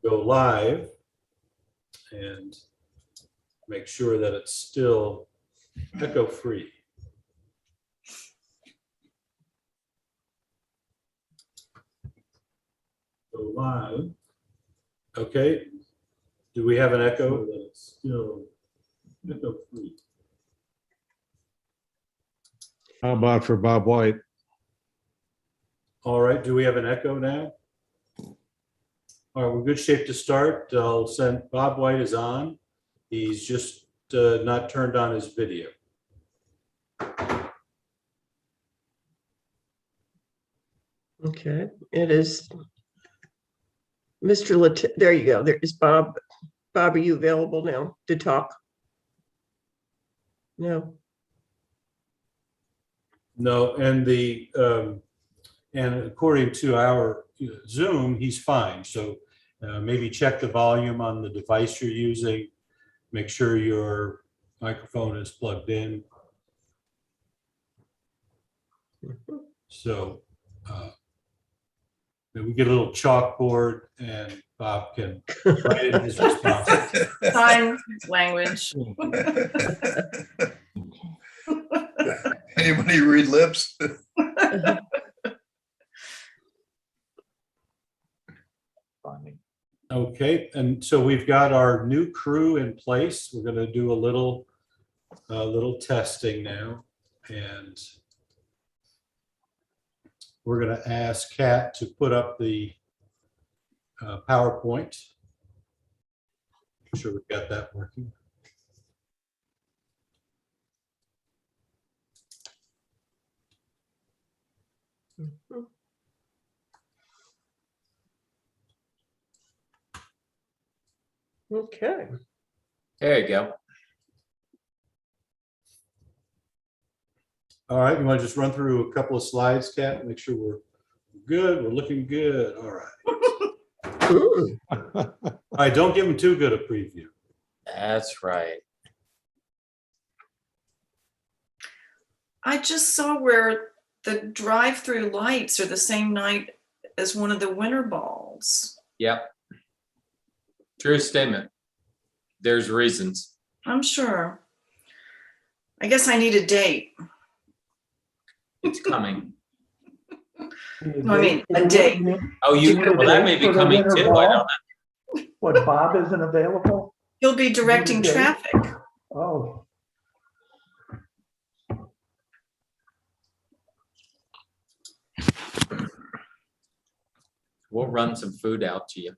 go live and make sure that it's still echo free. Go live. Okay. Do we have an echo that it's still echo free? How about for Bob White? All right. Do we have an echo now? All right, we're in good shape to start. I'll send Bob White is on. He's just not turned on his video. Okay, it is Mr. There you go. There is Bob. Bob, are you available now to talk? No. No, and and according to our Zoom, he's fine. So maybe check the volume on the device you're using. Make sure your microphone is plugged in. So we get a little chalkboard and Bob can write in his response. Sign language. Anybody read lips? Okay, and so we've got our new crew in place. We're going to do a little testing now, and we're going to ask Kat to put up the PowerPoint. Make sure we've got that working. Okay. There you go. All right, you want to just run through a couple of slides, Kat? Make sure we're good. We're looking good. All right. Ooh. All right, don't give them too good a preview. That's right. I just saw where the drive-through lights are the same night as one of the winter balls. Yep. True statement. There's reasons. I'm sure. I guess I need a date. It's coming. No, I mean, a date. Oh, well, that may be coming too. I don't know. What, Bob isn't available? He'll be directing Okay. traffic. Oh, We'll run some food out to you.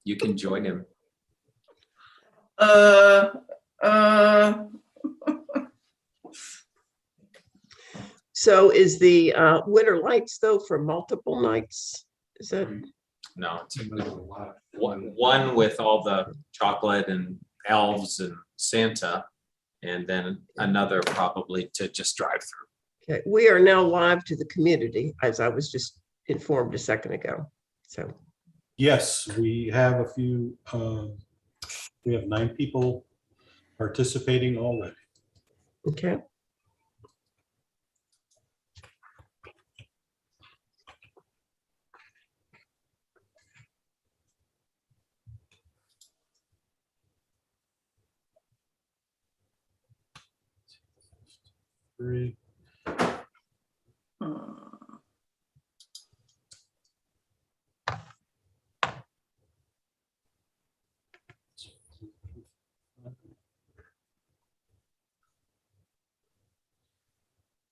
You can join him. So is the winter lights though for multiple nights? Is that? No, it's one with all the chocolate and elves and Santa, and then another probably to just drive through. Okay, we are now live to the community, as I was just informed a second ago. So, Yes, we have a few, we have 9 people participating already. okay. Three.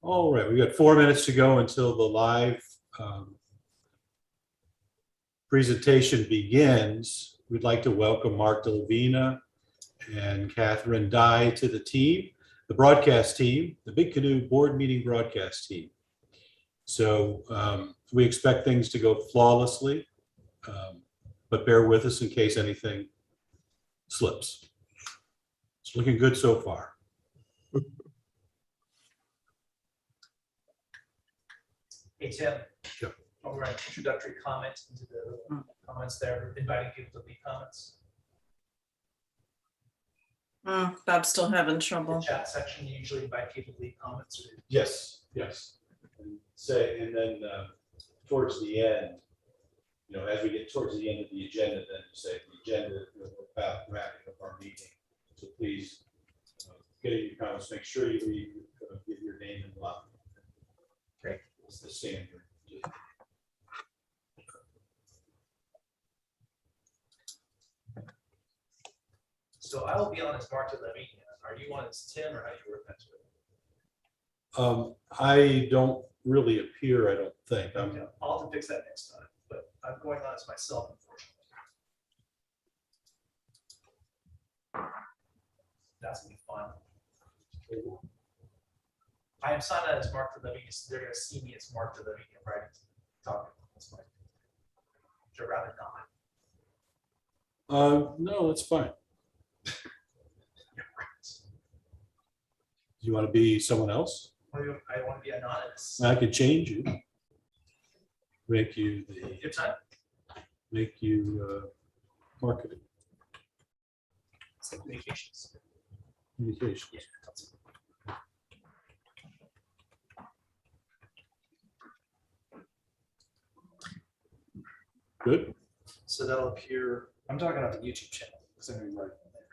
All right, we got 4 minutes to go until the live presentation begins. We'd like to welcome Mark Delavina and Catherine Dye to the team, the broadcast team, the Big Canoe board meeting broadcast team. So we expect things to go flawlessly, but bear with us in case anything slips. It's looking good so far. Hey, Tim. Yep. Over an introductory comment into the comments there, inviting people to leave comments. Bob's still having The trouble. chat section, you usually invite people to leave comments. Or Yes, yes. And then towards the end, as we get towards the end of the agenda, then just make sure you give your name and lot. Great. It's the standard. So I will be on as Mark Levine. Are you on as Tim, or how do you work that? I don't really appear, I don't think. Okay, I'll have to fix that next time, but I'm going on as myself, unfortunately. That's gonna be fun. I am signed out as Mark Levine, so they're gonna see me as Mark Levine, right? Talking. That's fine. Which I'd rather not. No, that's fine. Do you want to be someone else? I want to be anonymous. I could change you. Make you Your time. marketing It's like communications. communications. Yeah, that's- Good. So that'll appear, I'm talking about the YouTube channel, because I'm gonna be writing on there,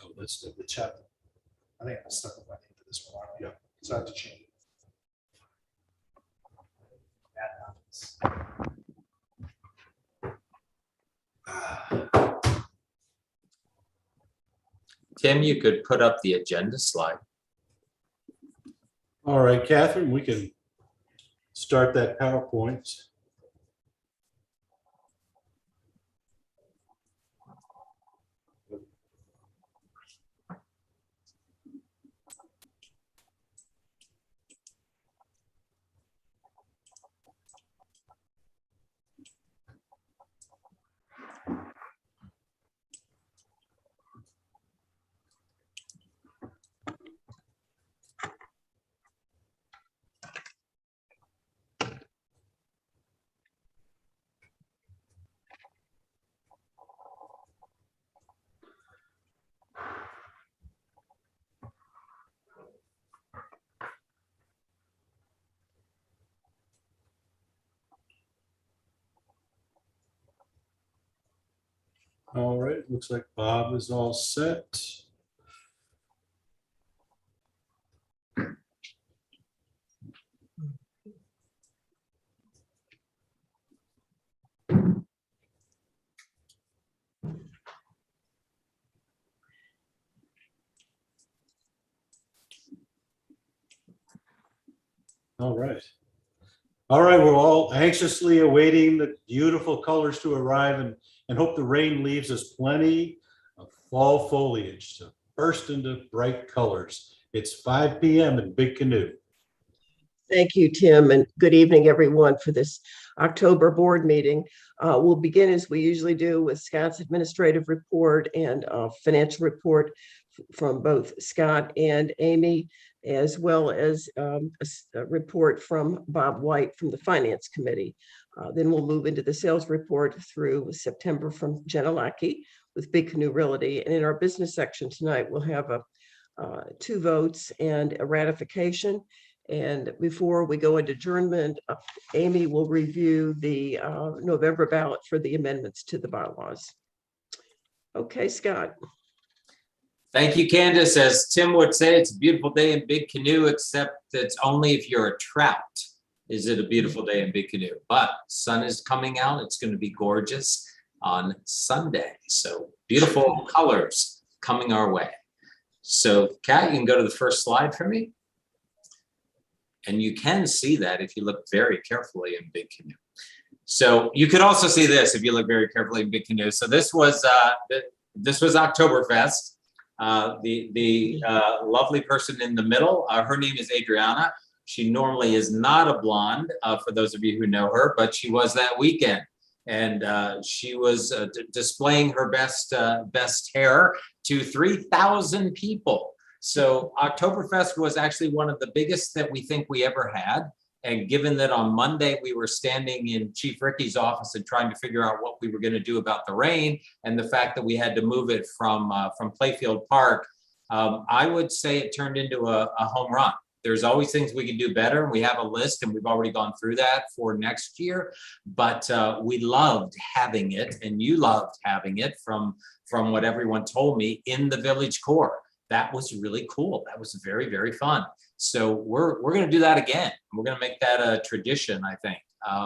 Oh, that's the the chapter. I think I'm stuck with my name for this one. aren't I? Yeah. So I have to change it. That happens. Tim, you could put up the agenda slide. all right, Catherine. We can start that PowerPoint. All right, looks like Bob is all set. All right. All right, we're all anxiously awaiting the beautiful colors to arrive and hope the rain leaves us plenty of fall foliage to burst into bright colors. It's 5 p.m. in Big Canoe. Thank you, Tim, and good evening, everyone, for this October board meeting. We'll begin as we usually do with Scott's administrative report and financial report from both Scott and Amy, as well as a report from Bob White from the Finance Committee. Then we'll move into the sales report through September from Jenna Lackey with Big Canoe Realty. And in our business section tonight, we'll have 2 votes and a ratification. And before we go into adjournment, Amy will review the November ballot for the amendments to the bylaws. Okay, Scott. Thank you, Candace. As Tim would say, it's a beautiful day in Big Canoe, except it's only if you're a trout is it a beautiful day in Big Canoe. But sun is coming out. It's going to be gorgeous on Sunday. So beautiful colors coming our way. So Kat, you can go to the first slide for me. And you can see that if you look very carefully in Big Canoe. So you could also see this if you look very carefully in Big Canoe. So this was Oktoberfest. The lovely person in the middle, her name is Adriana. She normally is not a blonde, for those of you who know her, but she was that weekend. And she was displaying her best hair to 3,000 people. So Oktoberfest was actually one of the biggest that we think we ever had. And given that on Monday we were standing in Chief Ricky's office and trying to figure out what we were going to do about the rain and the fact that we had to move it from Playfield Park, I would say it turned into a home run. There's always things we can do better. And we have a list and we've already gone through that for next year. But we loved having it, and you loved having it from what everyone told me in the village core. that was really cool. That was very, very fun. So we're going to do that again. We're going to make that a tradition, I think.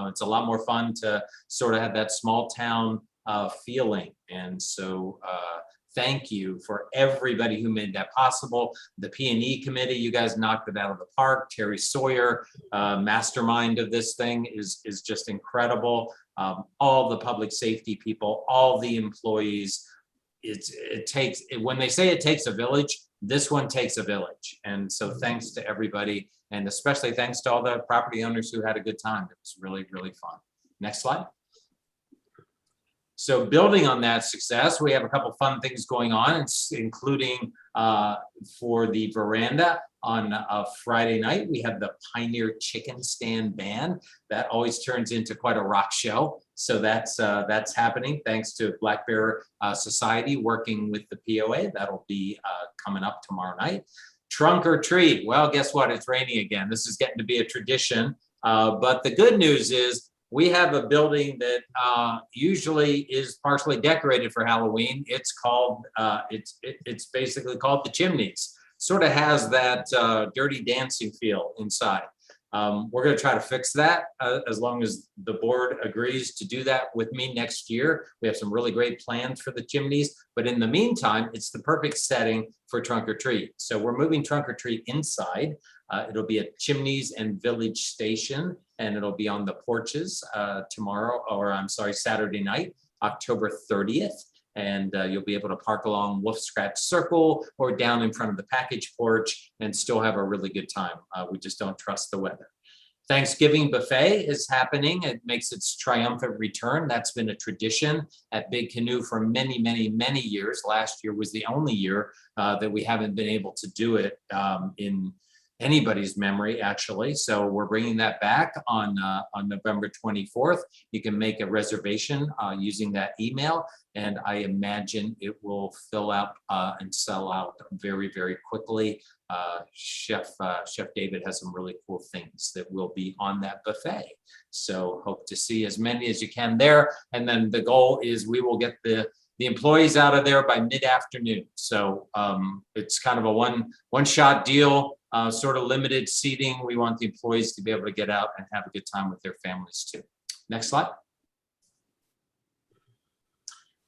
It's a lot more fun to sort of have that small town feeling. And so thank you for everybody who made that possible. The P&E committee, you guys knocked it out of the park. Terry Sawyer, mastermind of this thing, is just incredible. All the public safety people, all the employees. When they say it takes a village, this one takes a village. And so thanks to everybody, and especially thanks to all the property owners who had a good time. It was really, really fun. Next slide. So building on that success, we have a couple fun things going on, including for the veranda on a Friday night, we have the Pioneer Chicken Stand Band. That always turns into quite a rock show. So that's happening thanks to Black Bear Society working with the POA. That'll be coming up tomorrow night. Trunk or treat. Well, guess what? It's raining again. This is getting to be a tradition. But the good news is we have a building that usually is partially decorated for Halloween. It's called, it's basically called the Chimneys. Sort of has that Dirty Dancing feel inside. We're going to try to fix that as long as the board agrees to do that with me next year. We have some really great plans for the chimneys, but in the meantime, it's the perfect setting for trunk or treat. So we're moving trunk or treat inside. It'll be at Chimneys and Village Station, and it'll be on the porches Saturday night, October 30th. And you'll be able to park along Wolf Scratch Circle or down in front of the package porch and still have a really good time. We just don't trust the weather. Thanksgiving buffet is happening. It makes its triumphant return. That's been a tradition at Big Canoe for many, many, many years. Last year was the only year that we haven't been able to do it in anybody's memory, actually. So we're bringing that back on November 24th. You can make a reservation using that email, and I imagine it will fill out and sell out very, very quickly. Chef David has some really cool things that will be on that buffet. So hope to see as many as you can there. And then the goal is we will get the employees out of there by mid-afternoon. So it's kind of a one-shot deal. Sort of limited seating. We want the employees to be able to get out and have a good time with their families too. Next slide.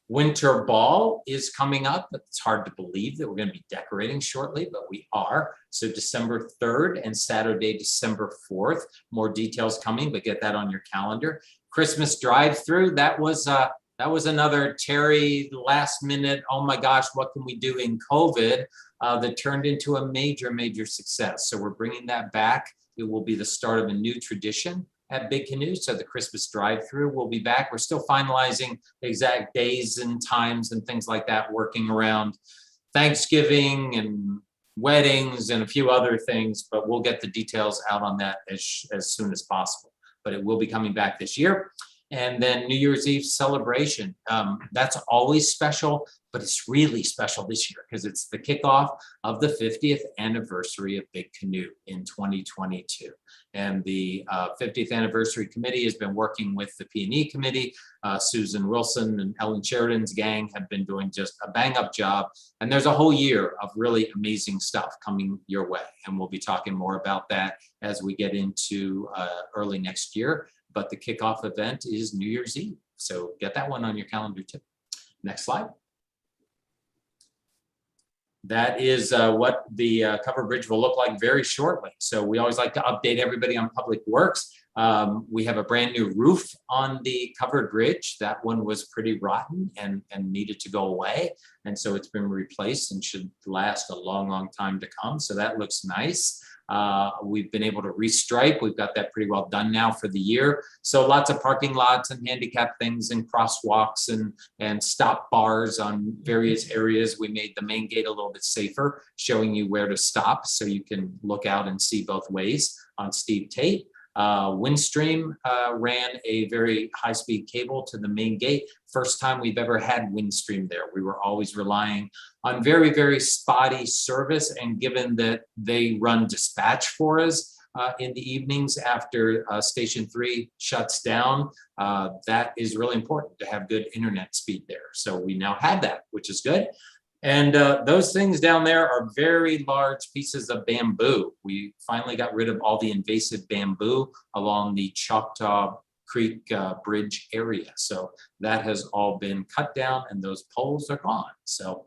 Winter Ball is coming up. It's hard to believe that we're going to be decorating shortly, but we are. So December 3rd and Saturday, December 4th. More details coming, but get that on your calendar. Christmas drive-through. That was another Terry last minute, oh my gosh, what can we do in COVID? That turned into a major, major success. So we're bringing that back. It will be the start of a new tradition at Big Canoe. So the Christmas drive-through will be back. We're still finalizing exact days and times and things like that, working around Thanksgiving and weddings and a few other things, but we'll get the details out on that as soon as possible. But it will be coming back this year. And then New Year's Eve celebration. That's always special, but it's really special this year because it's the kickoff of the 50th anniversary of Big Canoe in 2022. And the 50th anniversary committee has been working with the P&E committee. Susan Wilson and Ellen Sheridan's gang have been doing just a bang-up job. And there's a whole year of really amazing stuff coming your way. And we'll be talking more about that as we get into early next year. But the kickoff event is New Year's Eve. So get that one on your calendar too. Next slide. That is what the covered bridge will look like very shortly. So we always like to update everybody on public works. We have a brand new roof on the covered bridge. That one was pretty rotten and needed to go away. And so it's been replaced and should last a long, long time to come. So that looks nice. We've been able to restripe. We've got that pretty well done now for the year. So lots of parking lots and handicap things and crosswalks and stop bars on various areas. We made the main gate a little bit safer, showing you where to stop so you can look out and see both ways on Steve Tate. Windstream ran a very high-speed cable to the main gate. First time we've ever had Windstream there. We were always relying on very, very spotty service, and given that they run dispatch for us in the evenings after Station 3 shuts down, that is really important to have good internet speed there. So we now have that, which is good. And those things down there are very large pieces of bamboo. We finally got rid of all the invasive bamboo along the Choctaw Creek Bridge area. So that has all been cut down and those poles are gone. So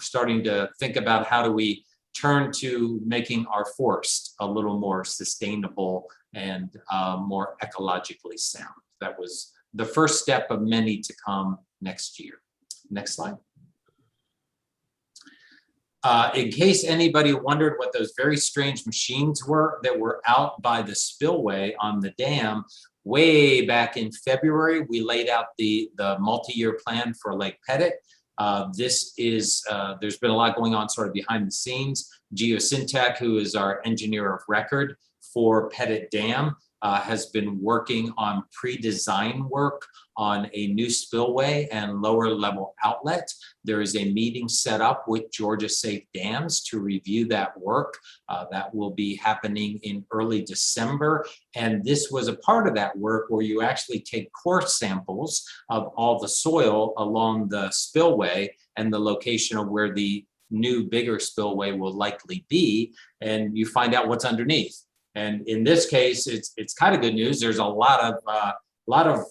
starting to think about how do we turn to making our forest a little more sustainable and more ecologically sound. That was the first step of many to come next year. Next slide. In case anybody wondered what those very strange machines were that were out by the spillway on the dam, way back in February, we laid out the multi-year plan for Lake Pettit. This is, there's been a lot going on sort of behind the scenes. Geosyntec, who is our engineer of record for Pettit Dam, has been working on pre-design work on a new spillway and lower level outlet. There is a meeting set up with Georgia Safe Dams to review that work. That will be happening in early December. And this was a part of that work where you actually take core samples of all the soil along the spillway and the location of where the new bigger spillway will likely be, and you find out what's underneath. And in this case, it's kind of good news. There's a lot of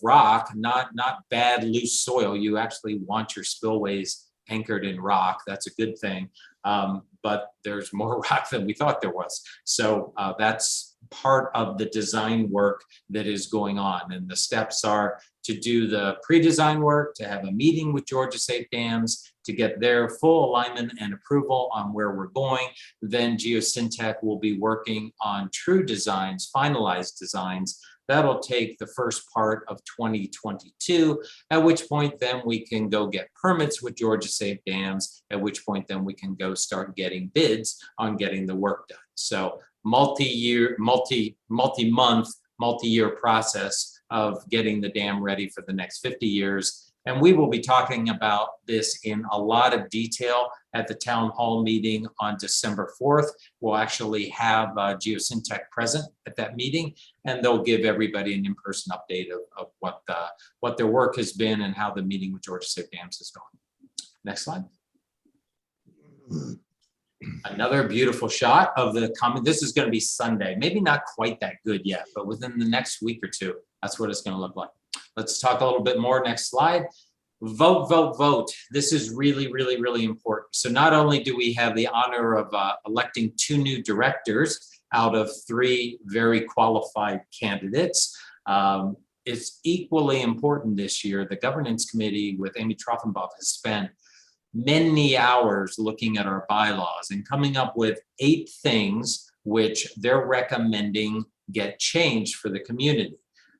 rock, not bad loose soil. You actually want your spillways anchored in rock. That's a good thing. But there's more rock than we thought there was. So that's part of the design work that is going on. And the steps are to do the pre-design work, to have a meeting with Georgia Safe Dams, to get their full alignment and approval on where we're going. Then Geosyntec will be working on true designs, finalized designs. That'll take the first part of 2022, at which point then we can go get permits with Georgia Safe Dams, at which point then we can go start getting bids on getting the work done. So multi-year, multi-month, multi-year process of getting the dam ready for the next 50 years. And we will be talking about this in a lot of detail at the town hall meeting on December 4th. We'll actually have Geosyntec present at that meeting, and they'll give everybody an in-person update of what their work has been and how the meeting with Georgia Safe Dams is going. Next slide. Another beautiful shot of the common. This is going to be Sunday. Maybe not quite that good yet, but within the next week or two, that's what it's going to look like. Let's talk a little bit more. Next slide. Vote, vote, vote. This is really, really, really important. So not only do we have the honor of electing 2 new directors out of 3 very qualified candidates, it's equally important this year. The governance committee with Amy Troffenbach has spent many hours looking at our bylaws and coming up with 8 things which they're recommending get changed for the community.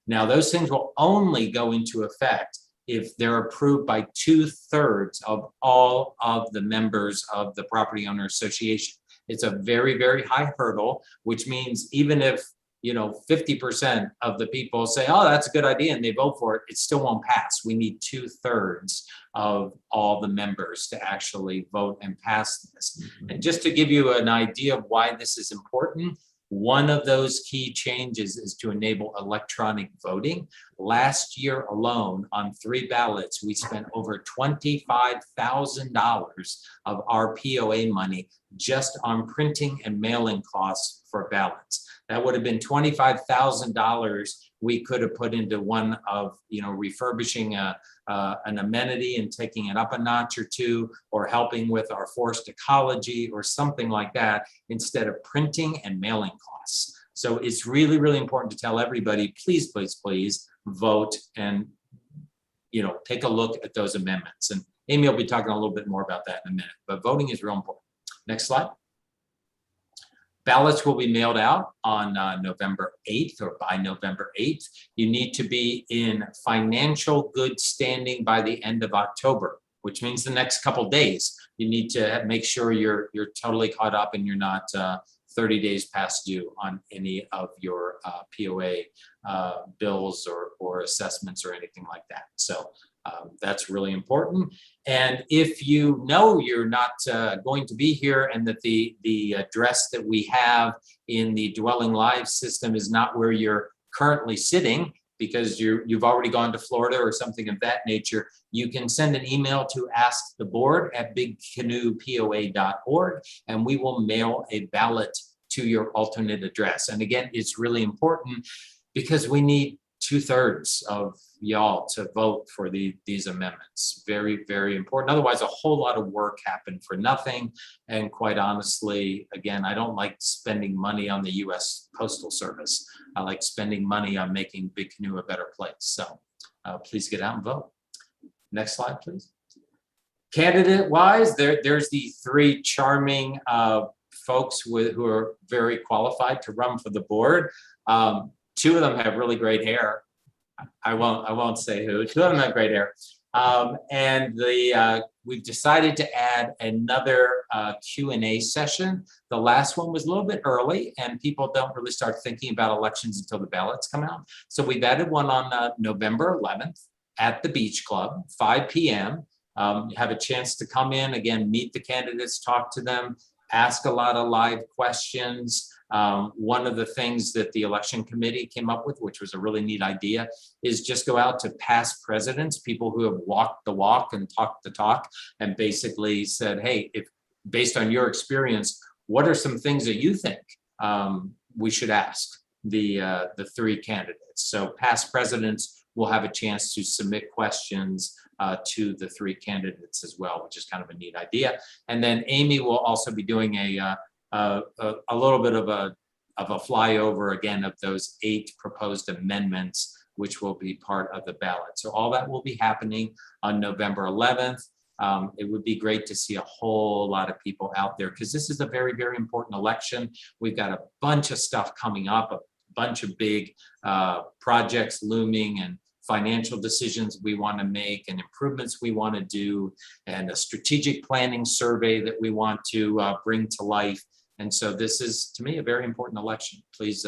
Now, those things will only go into effect if they're approved by 2/3 of all of the members of the property owner association. It's a very, very high hurdle, which means even if 50% of the people say, oh, that's a good idea, and they vote for it, it still won't pass. We need 2/3 of all the members to actually vote and pass this. And just to give you an idea of why this is important, one of those key changes is to enable electronic voting. Last year alone, on 3 ballots, we spent over $25,000 of our POA money just on printing and mailing costs for ballots. That would have been $25,000 we could have put into one of, refurbishing an amenity and taking it up a notch or 2, or helping with our forest ecology or something like that, instead of printing and mailing costs. So it's really, really important to tell everybody, please, please, please vote and, take a look at those amendments. And Amy will be talking a little bit more about that in a minute, but voting is real important. Next slide. Ballots will be mailed out on November 8th or by November 8th. You need to be in financial good standing by the end of October, which means the next couple days. You need to make sure you're totally caught up and you're not 30 days past due on any of your POA bills or assessments or anything like that. So that's really important. And if you know you're not going to be here and that the address that we have in the Dwelling Live system is not where you're currently sitting, because you've already gone to Florida or something of that nature, you can send an email to asktheboard@bigcanoepoa.org, and we will mail a ballot to your alternate address. And again, it's really important because we need 2/3 of y'all to vote for these amendments. Very, very important. Otherwise, a whole lot of work happened for nothing. And quite honestly, again, I don't like spending money on the US Postal Service. I like spending money on making Big Canoe a better place. So please get out and vote. Next slide, please. Candidate-wise, there's the 3 charming folks who are very qualified to run for the board. 2 of them have really great hair. I won't say who. 2 of them have great hair. And we've decided to add another Q&A session. The last one was a little bit early, and people don't really start thinking about elections until the ballots come out. So we've added one on November 11th at the Beach Club, 5 p.m. You have a chance to come in, again, meet the candidates, talk to them, ask a lot of live questions. One of the things that the election committee came up with, which was a really neat idea, is just go out to past presidents, people who have walked the walk and talked the talk, and basically said, hey, if based on your experience, what are some things that you think we should ask the 3 candidates? So past presidents will have a chance to submit questions to the 3 candidates as well, which is kind of a neat idea. And then Amy will also be doing a little bit of a flyover again of those 8 proposed amendments, which will be part of the ballot. So all that will be happening on November 11th. It would be great to see a whole lot of people out there because this is a very, very important election. We've got a bunch of stuff coming up, a bunch of big projects looming, and financial decisions we want to make, and improvements we want to do, and a strategic planning survey that we want to bring to life. And so this is, to me, a very important election. Please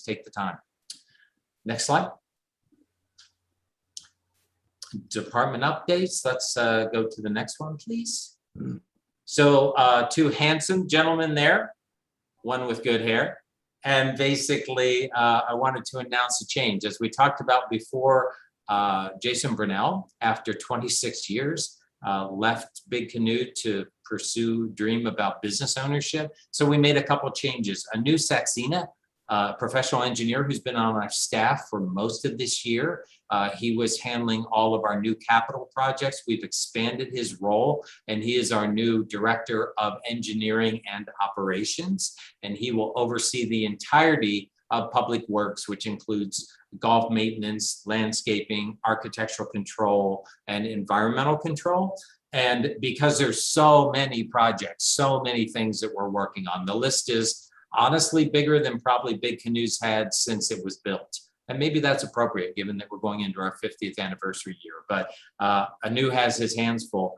take the time. Next slide. Department updates. Let's go to the next one, please. So 2 handsome gentlemen there, one with good hair. And basically, I wanted to announce a change. As we talked about before, Jason Brunel, after 26 years, left Big Canoe to pursue dream about business ownership. So we made a couple changes. A new Saxena, professional engineer who's been on our staff for most of this year. He was handling all of our new capital projects. We've expanded his role, and he is our new director of engineering and operations. And he will oversee the entirety of public works, which includes golf maintenance, landscaping, architectural control, and environmental control. And because there's so many projects, so many things that we're working on, the list is honestly bigger than probably Big Canoe's had since it was built. And maybe that's appropriate given that we're going into our 50th anniversary year. But Anu has his hands full.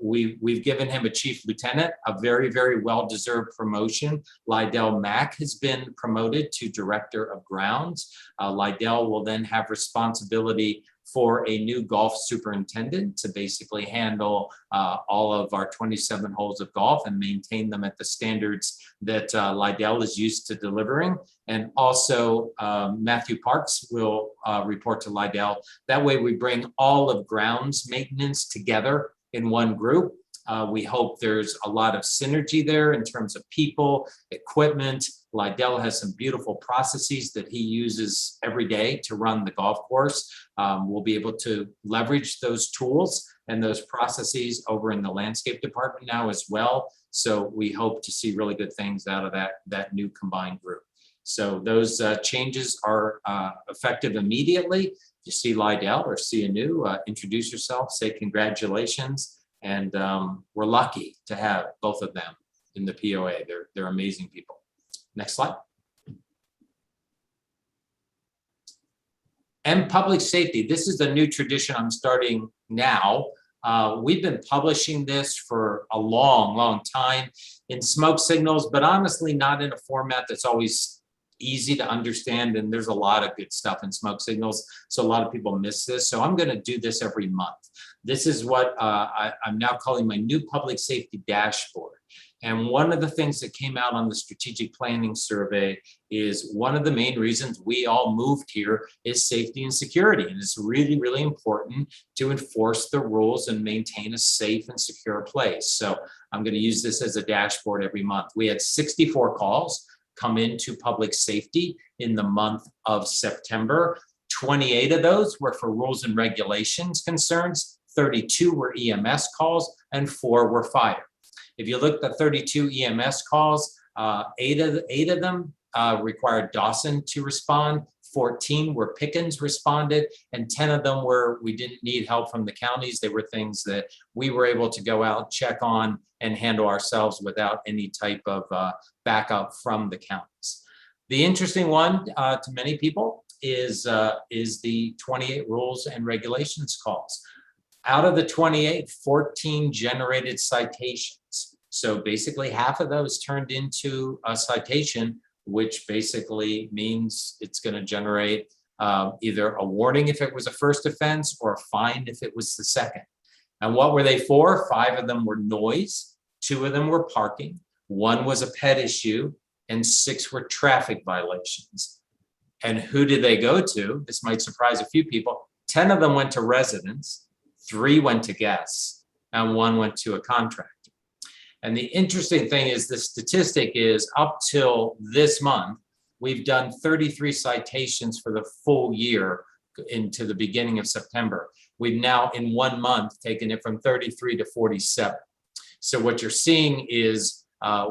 We've given him a chief lieutenant, a very, very well-deserved promotion. Lydell Mack has been promoted to director of grounds. Lydell will then have responsibility for a new golf superintendent to basically handle all of our 27 holes of golf and maintain them at the standards that Lydell is used to delivering. And also Matthew Parks will report to Lydell. That way we bring all of grounds maintenance together in one group. We hope there's a lot of synergy there in terms of people, equipment. Lydell has some beautiful processes that he uses every day to run the golf course. We'll be able to leverage those tools and those processes over in the landscape department now as well. So we hope to see really good things out of that new combined group. So those changes are effective immediately. If you see Lydell or see Anu, introduce yourself, say congratulations. And we're lucky to have both of them in the POA. They're amazing people. Next slide. And public safety. This is the new tradition I'm starting now. We've been publishing this for a long, long time in smoke signals, but honestly not in a format that's always easy to understand. And there's a lot of good stuff in smoke signals. So a lot of people miss this. So I'm going to do this every month. This is what I'm now calling my new public safety dashboard. And one of the things that came out on the strategic planning survey is one of the main reasons we all moved here is safety and security. And it's really, really important to enforce the rules and maintain a safe and secure place. So I'm going to use this as a dashboard every month. We had 64 calls come into public safety in the month of September. 28 of those were for rules and regulations concerns, 32 were EMS calls, and 4 were fire. If you look at the 32 EMS calls, eight of them required Dawson to respond, 14 were Pickens responded, and 10 of them were we didn't need help from the counties. They were things that we were able to go out, check on, and handle ourselves without any type of backup from the counties. The interesting one to many people is the 28 rules and regulations calls. Out of the 28, 14 generated citations. So basically half of those turned into a citation, which basically means it's going to generate either a warning if it was a first offense or a fine if it was the second. And what were they for? 5 of them were noise, 2 of them were parking, 1 was a pet issue, and 6 were traffic violations. And who did they go to? This might surprise a few people. 10 of them went to residents, 3 went to guests, and 1 went to a contractor. And the interesting thing is the statistic is up till this month, we've done 33 citations for the full year into the beginning of September. We've now in 1 month taken it from 33 to 47. So what you're seeing is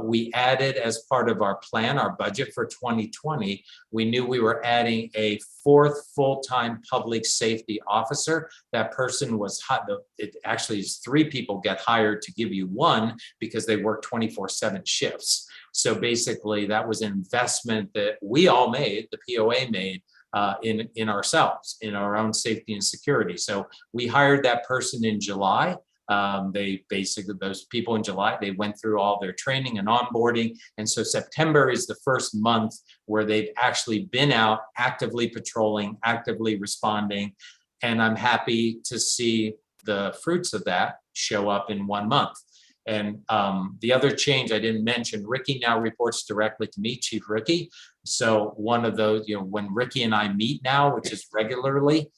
we added as part of our plan, our budget for 2020, we knew we were adding a 4th full-time public safety officer. That person was, it actually is 3 people get hired to give you 1 because they work 24/7 shifts. So basically that was an investment that we all made, the POA made in ourselves, in our own safety and security. So we hired that person in July. They basically, those people in July, they went through all their training and onboarding. And so September is the first month where they've actually been out actively patrolling, actively responding. And I'm happy to see the fruits of that show up in 1 month. And the other change I didn't mention, Ricky now reports directly to me, Chief Ricky. So one of those, when Ricky and I meet now, which is regularly,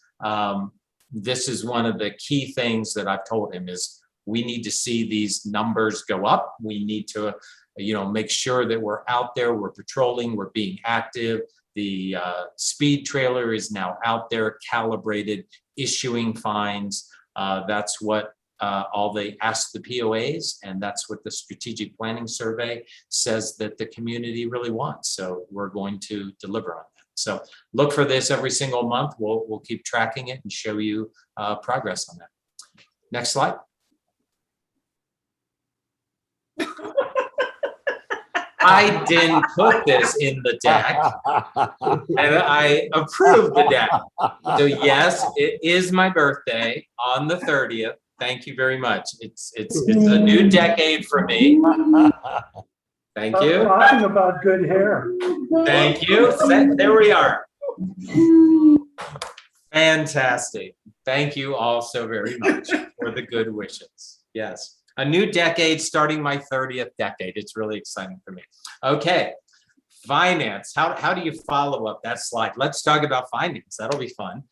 this is one of the key things that I've told him is we need to see these numbers go up. We need to, make sure that we're out there, we're patrolling, we're being active. The speed trailer is now out there, calibrated, issuing fines. That's what all they ask the POAs, and that's what the strategic planning survey says that the community really wants. So we're going to deliver on that. So look for this every single month. We'll keep tracking it and show you progress on that. Next slide. I didn't put this in the deck, and I approved the deck. So yes, it is my birthday on the 30th. Thank you very much. It's a new decade for me. Thank you. Talking about good hair. Thank you. There we are. Fantastic. Thank you all so very much for the good wishes. Yes. A new decade starting my 30th decade. It's really exciting for me. Okay. Finance. How do you follow up that slide? Let's talk about finance. That'll be fun.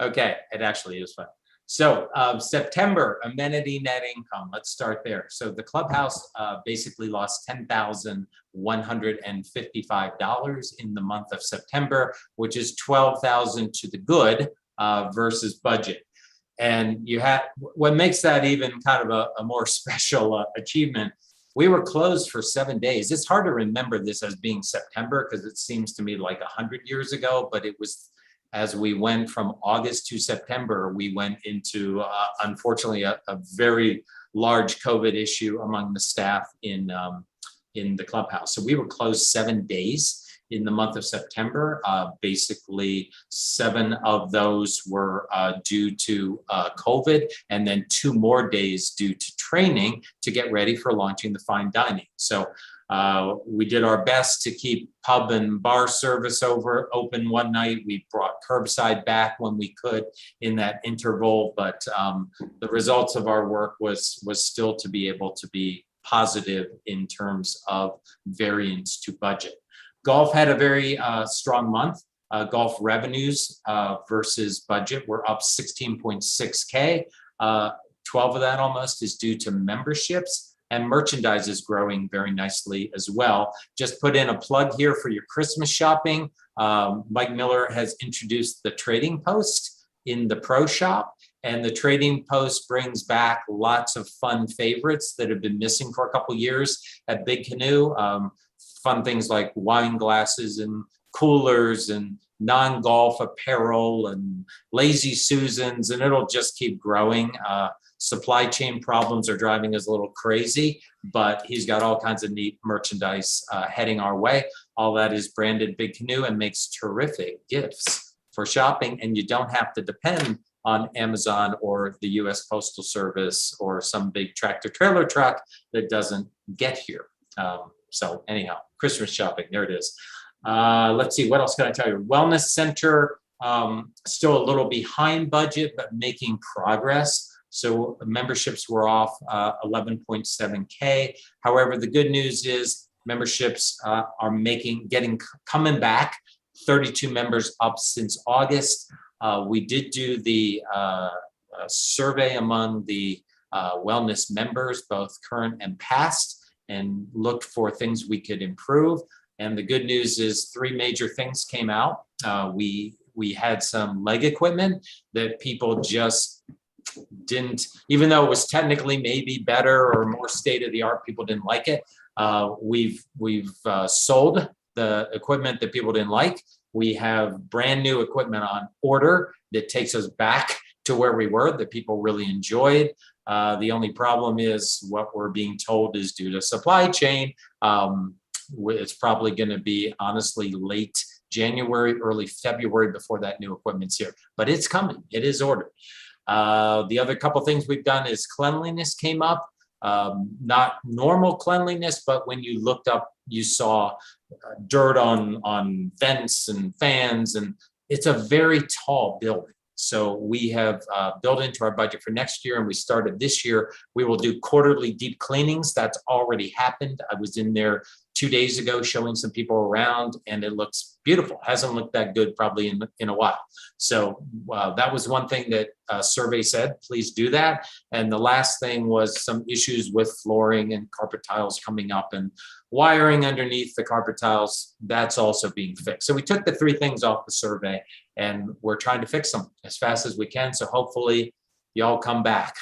Okay. It actually is fun. So September amenity net income, let's start there. So the clubhouse basically lost $10,155 in the month of September, which is $12,000 to the good versus budget. And you had, what makes that even kind of a more special achievement, we were closed for 7 days. It's hard to remember this as being September because it seems to me like 100 years ago, but it was as we went from August to September, we went into, unfortunately, a very large COVID issue among the staff in the clubhouse. So we were closed 7 days in the month of September. Basically, 7 of those were due to COVID, and then 2 more days due to training to get ready for launching the fine dining. So we did our best to keep pub and bar service open one night. We brought curbside back when we could in that interval, but the results of our work was still to be able to be positive in terms of variance to budget. Golf had a very strong month. Golf revenues versus budget were up 16.6K. 12 of that almost is due to memberships, and merchandise is growing very nicely as well. Just put in a plug here for your Christmas shopping. Mike Miller has introduced the Trading Post in the Pro Shop, and the Trading Post brings back lots of fun favorites that have been missing for a couple years at Big Canoe. Fun things like wine glasses and coolers and non-golf apparel and Lazy Susans, and it'll just keep growing. Supply chain problems are driving us a little crazy, but he's got all kinds of neat merchandise heading our way. All that is branded Big Canoe and makes terrific gifts for shopping, and you don't have to depend on Amazon or the US Postal Service or some big tractor trailer truck that doesn't get here. So anyhow, Christmas shopping, there it is. Let's see, what else can I tell you? Wellness Center, still a little behind budget, but making progress. So memberships were off 11.7K. However, the good news is memberships are coming back. 32 members up since August. We did do the survey among the wellness members, both current and past, and looked for things we could improve. And the good news is 3 major things came out. We had some leg equipment that people just didn't, even though it was technically maybe better or more state of the art, people didn't like it. We've sold the equipment that people didn't like. We have brand new equipment on order that takes us back to where we were, that people really enjoyed. The only problem is what we're being told is due to supply chain. It's probably going to be honestly late January, early February before that new equipment's here, but it's coming. It is ordered. The other couple things we've done is cleanliness came up. Not normal cleanliness, but when you looked up, you saw dirt on vents and fans, and it's a very tall building. So we have built into our budget for next year, and we started this year. We will do quarterly deep cleanings. That's already happened. I was in there 2 days ago showing some people around, and it looks beautiful. Hasn't looked that good probably in a while. So that was one thing that survey said, please do that. And the last thing was some issues with flooring and carpet tiles coming up and wiring underneath the carpet tiles. That's also being fixed. So we took the 3 things off the survey, and we're trying to fix them as fast as we can. So hopefully y'all come back.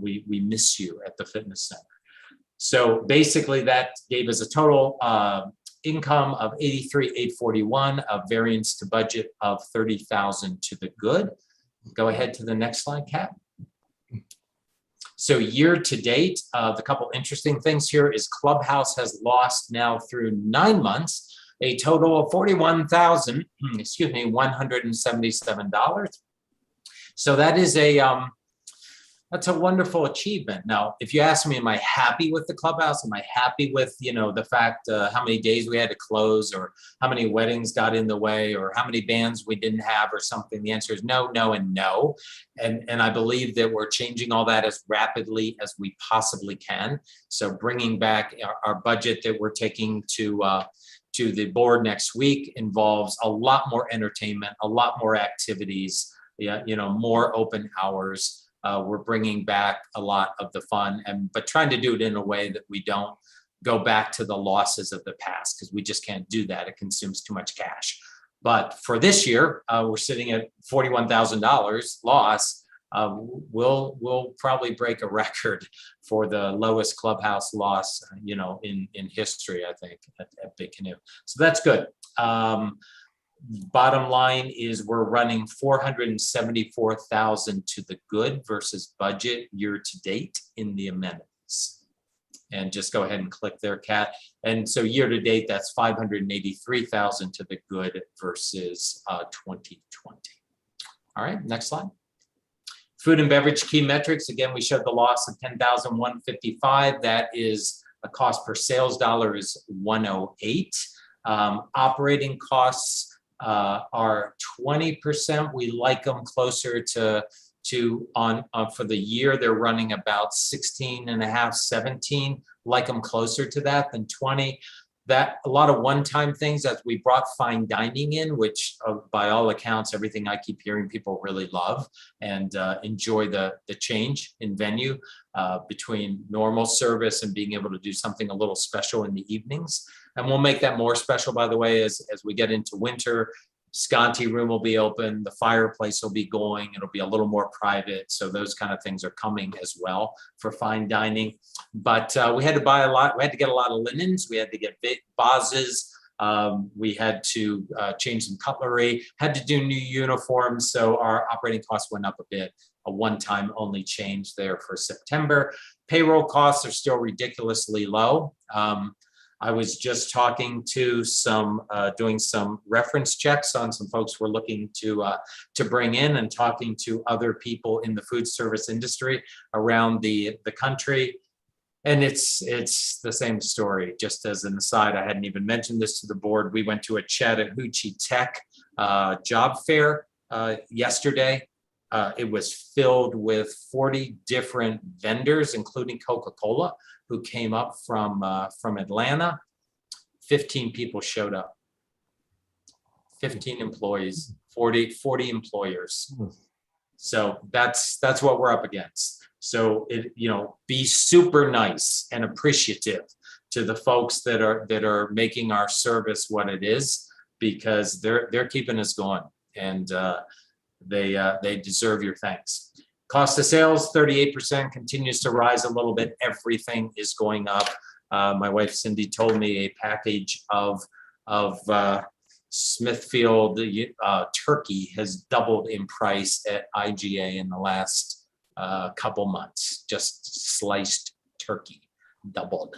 We miss you at the fitness center. So basically that gave us a total income of 83,841, a variance to budget of 30,000 to the good. Go ahead to the next slide, Kat. So year to date, the couple interesting things here is Clubhouse has lost now through 9 months a total of $41,177. So that is that's a wonderful achievement. Now, if you ask me, am I happy with the Clubhouse? Am I happy with, the fact how many days we had to close, or how many weddings got in the way, or how many bands we didn't have or something? The answer is no, no, and no. And I believe that we're changing all that as rapidly as we possibly can. So bringing back our budget that we're taking to the board next week involves a lot more entertainment, a lot more activities, more open hours. We're bringing back a lot of the fun, but trying to do it in a way that we don't go back to the losses of the past, because we just can't do that. It consumes too much cash. But for this year, we're sitting at $41,000 loss. We'll probably break a record for the lowest Clubhouse loss, in history, I think, at Big Canoe. So that's good. Bottom line is we're running 474,000 to the good versus budget year to date in the amenities. And just go ahead and click there, Kat. And so year to date, that's 583,000 to the good versus 2020. All right, next slide. Food and beverage key metrics. Again, we showed the loss of 10,155. That is a cost per sales dollar is 108. Operating costs are 20%. We like them closer to for the year, they're running about 16 and a half, 17, like them closer to that than 20. That a lot of one-time things as we brought fine dining in, which by all accounts, everything I keep hearing people really love and enjoy the change in venue between normal service and being able to do something a little special in the evenings. And we'll make that more special, by the way, as we get into winter. Sconti room will be open, the fireplace will be going, it'll be a little more private. So those kind of things are coming as well for fine dining. But we had to buy a lot, we had to get a lot of linens, we had to get big vases, we had to change some cutlery, had to do new uniforms. So our operating costs went up a bit, a one-time only change there for September. Payroll costs are still ridiculously low. I was just talking to doing some reference checks on some folks we're looking to bring in and talking to other people in the food service industry around the country. And it's the same story. Just as an aside, I hadn't even mentioned this to the board. We went to a Chattahoochee Tech job fair yesterday. It was filled with 40 different vendors, including Coca-Cola, who came up from Atlanta. 15 people showed up. 15 employees, 40 employers. So that's what we're up against. So be super nice and appreciative to the folks that are making our service what it is, because they're keeping us going, and they deserve your thanks. Cost of sales, 38%, continues to rise a little bit. Everything is going up. My wife Cindy told me a package of Smithfield turkey has doubled in price at IGA in the last couple months. Just sliced turkey doubled.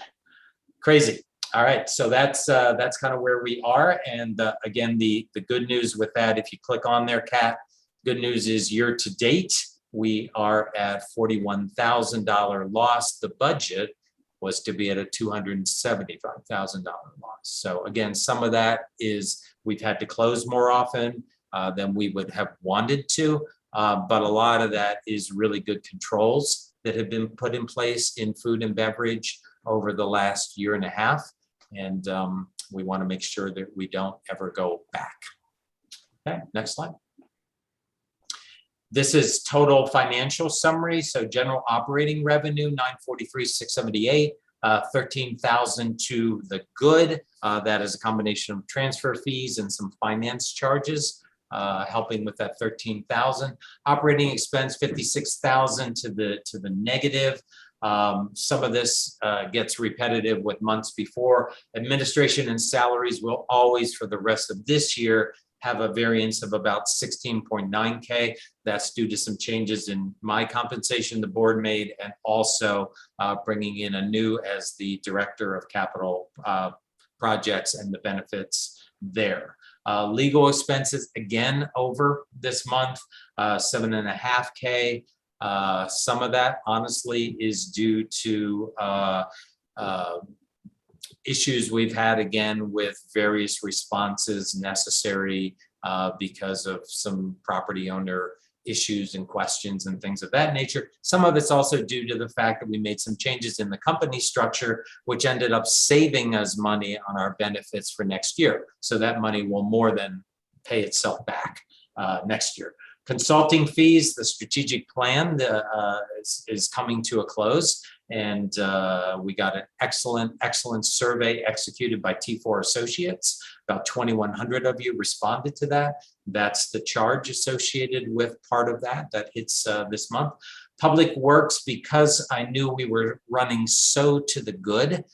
Crazy. All right, so that's kind of where we are. And again, the good news with that, if you click on there, Kat, good news is year to date, we are at $41,000 loss. The budget was to be at a $275,000 loss. So again, some of that is we've had to close more often than we would have wanted to, but a lot of that is really good controls that have been put in place in food and beverage over the last year and a half. And we want to make sure that we don't ever go back. Okay, next slide. This is total financial summary. So general operating revenue, 943,678, 13,000 to the good. That is a combination of transfer fees and some finance charges, helping with that 13,000. Operating expense, 56,000 to the negative. Some of this gets repetitive with months before. Administration and salaries will always, for the rest of this year, have a variance of about 16.9K. That's due to some changes in my compensation the board made, and also bringing in a new as the director of capital projects and the benefits there. Legal expenses, again, over this month, 7.5K. Some of that, honestly, is due to issues we've had, again, with various responses necessary because of some property owner issues and questions and things of that nature. Some of it's also due to the fact that we made some changes in the company structure, which ended up saving us money on our benefits for next year. So that money will more than pay itself back next year. Consulting fees, the strategic plan is coming to a close. And we got an excellent survey executed by T4 Associates. About 2,100 of you responded to that. That's the charge associated with part of that hits this month. Public Works, because I knew we were running so to the good,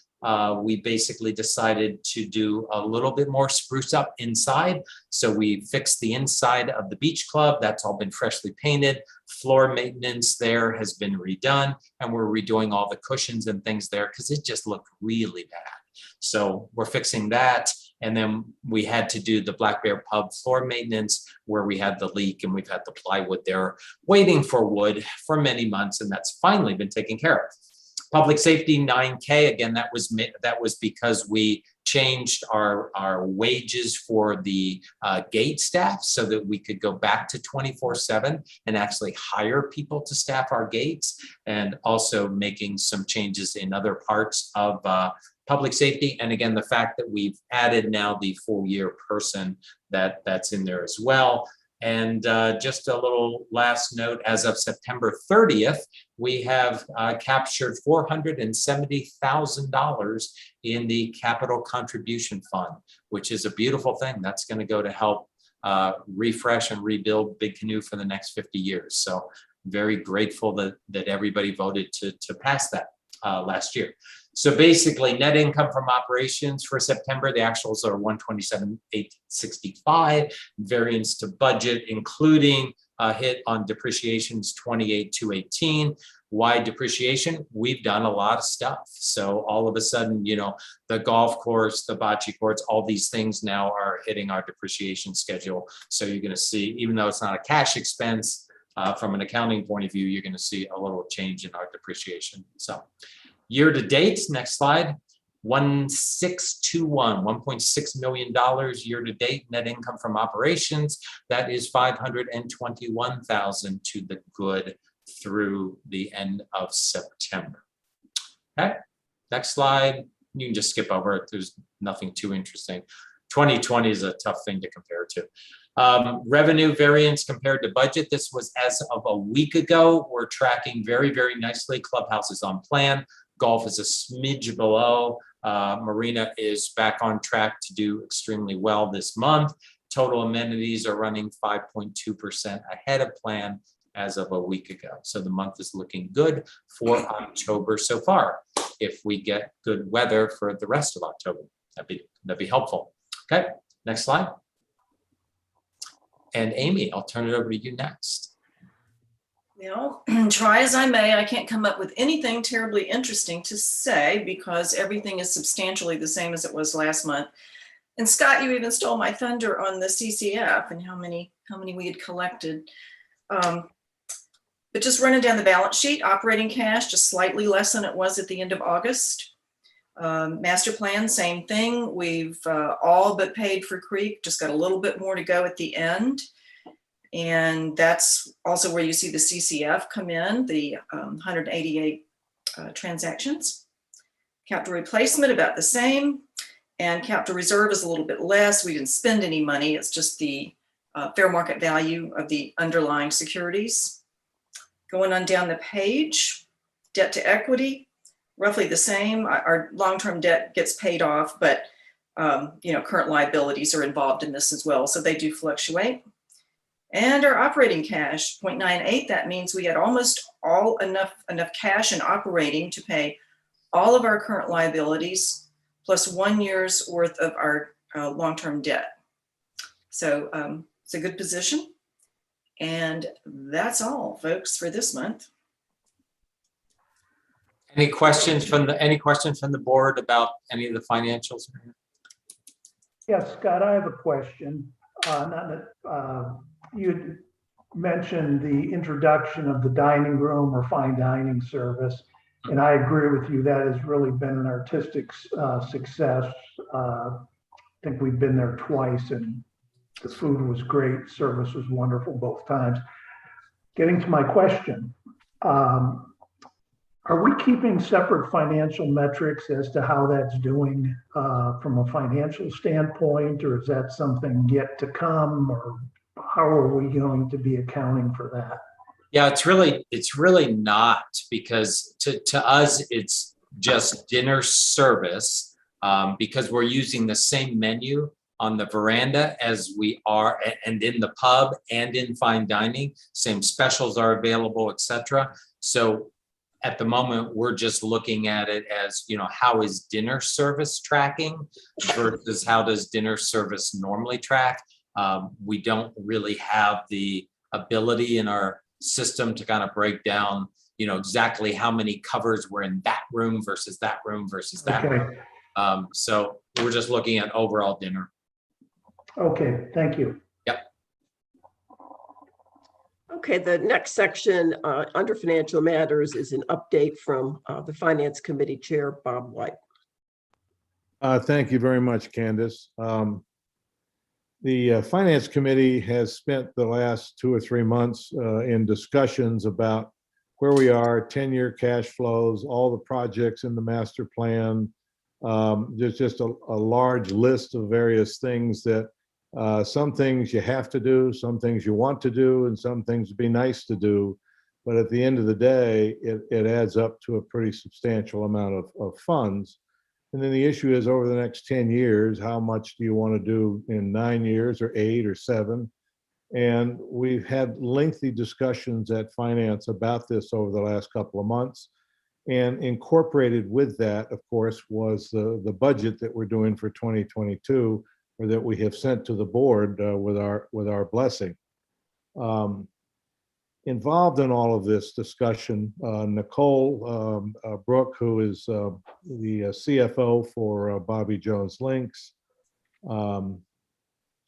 we basically decided to do a little bit more spruce up inside. So we fixed the inside of the beach club. That's all been freshly painted. Floor maintenance there has been redone, and we're redoing all the cushions and things there because it just looked really bad. So we're fixing that. And then we had to do the Black Bear Pub floor maintenance where we had the leak, and we've had the plywood there waiting for wood for many months, and that's finally been taken care of. Public safety, 9K. Again, that was because we changed our wages for the gate staff so that we could go back to 24/7 and actually hire people to staff our gates, and also making some changes in other parts of public safety. And again, the fact that we've added now the full year person that's in there as well. And just a little last note, as of September 30th, we have captured $470,000 in the capital contribution fund, which is a beautiful thing. That's going to go to help refresh and rebuild Big Canoe for the next 50 years. So very grateful that everybody voted to pass that last year. So basically, net income from operations for September, the actuals are 127,865. Variance to budget, including a hit on depreciations, 28,218. Why depreciation? We've done a lot of stuff. So all of a sudden, you know, the golf course, the bocce courts, all these things now are hitting our depreciation schedule. So you're going to see, even though it's not a cash expense, from an accounting point of view, you're going to see a little change in our depreciation. So year to date, next slide, 1,621, $1.6 million year to date net income from operations. That is 521,000 to the good through the end of September. Okay, next slide. You can just skip over it. There's nothing too interesting. 2020 is a tough thing to compare to. Revenue variance compared to budget. This was as of a week ago. We're tracking very, very nicely. Clubhouse is on plan. Golf is a smidge below. Marina is back on track to do extremely well this month. Total amenities are running 5.2% ahead of plan as of a week ago. So the month is looking good for October so far. If we get good weather for the rest of October, that'd be helpful. Okay, next slide. And Amy, I'll turn it over to you next. Well, try as I may, I can't come up with anything terribly interesting to say because everything is substantially the same as it was last month. And Scott, you even stole my thunder on the CCF and how many we had collected. But just running down the balance sheet, operating cash just slightly less than it was at the end of August. Master plan, same thing. We've all but paid for Creek, just got a little bit more to go at the end. And that's also where you see the CCF come in, the 188 transactions. Capital replacement, about the same. And capital reserve is a little bit less. We didn't spend any money. It's just the fair market value of the underlying securities. Going on down the page, debt to equity, roughly the same. Our long-term debt gets paid off, but current liabilities are involved in this as well, so they do fluctuate. And our operating cash, 0.98, that means we had almost enough cash in operating to pay all of our current liabilities plus 1 year's worth of our long-term debt. So it's a good position. And that's all, folks, for this month. Any questions from the board about any of the financials? Yes, Scott, I have a question. You mentioned the introduction of the dining room or fine dining service, and I agree with you. That has really been an artistic success. I think we've been there twice, and the food was great. Service was wonderful both times. Getting to my question, are we keeping separate financial metrics as to how that's doing from a financial standpoint, or is that something yet to come, or how are we going to be accounting for that? Yeah, it's really not, because to us, it's just dinner service because we're using the same menu on the veranda as we are, and in the pub and in fine dining. Same specials are available, etc. So at the moment, we're just looking at it as, how is dinner service tracking versus how does dinner service normally track? We don't really have the ability in our system to kind of break down, exactly how many covers were in that room versus that room versus that room. So we're just looking at overall dinner. Okay, thank you. Yep. Okay, the next section under financial matters is an update from the Finance Committee Chair, Bob White. Thank you very much, Candace. The Finance Committee has spent the last 2 or 3 months in discussions about where we are, 10-year cash flows, all the projects in the master plan. There's just a large list of various things that some things you have to do, some things you want to do, and some things would be nice to do. But at the end of the day, it adds up to a pretty substantial amount of funds. And then the issue is, over the next 10 years, how much do you want to do in 9 years or 8 or 7? And we've had lengthy discussions at Finance about this over the last couple of months. And incorporated with that, of course, was the budget that we're doing for 2022, or that we have sent to the board with our blessing. Involved in all of this discussion, Nicole Brooke, who is the CFO for Bobby Jones Links,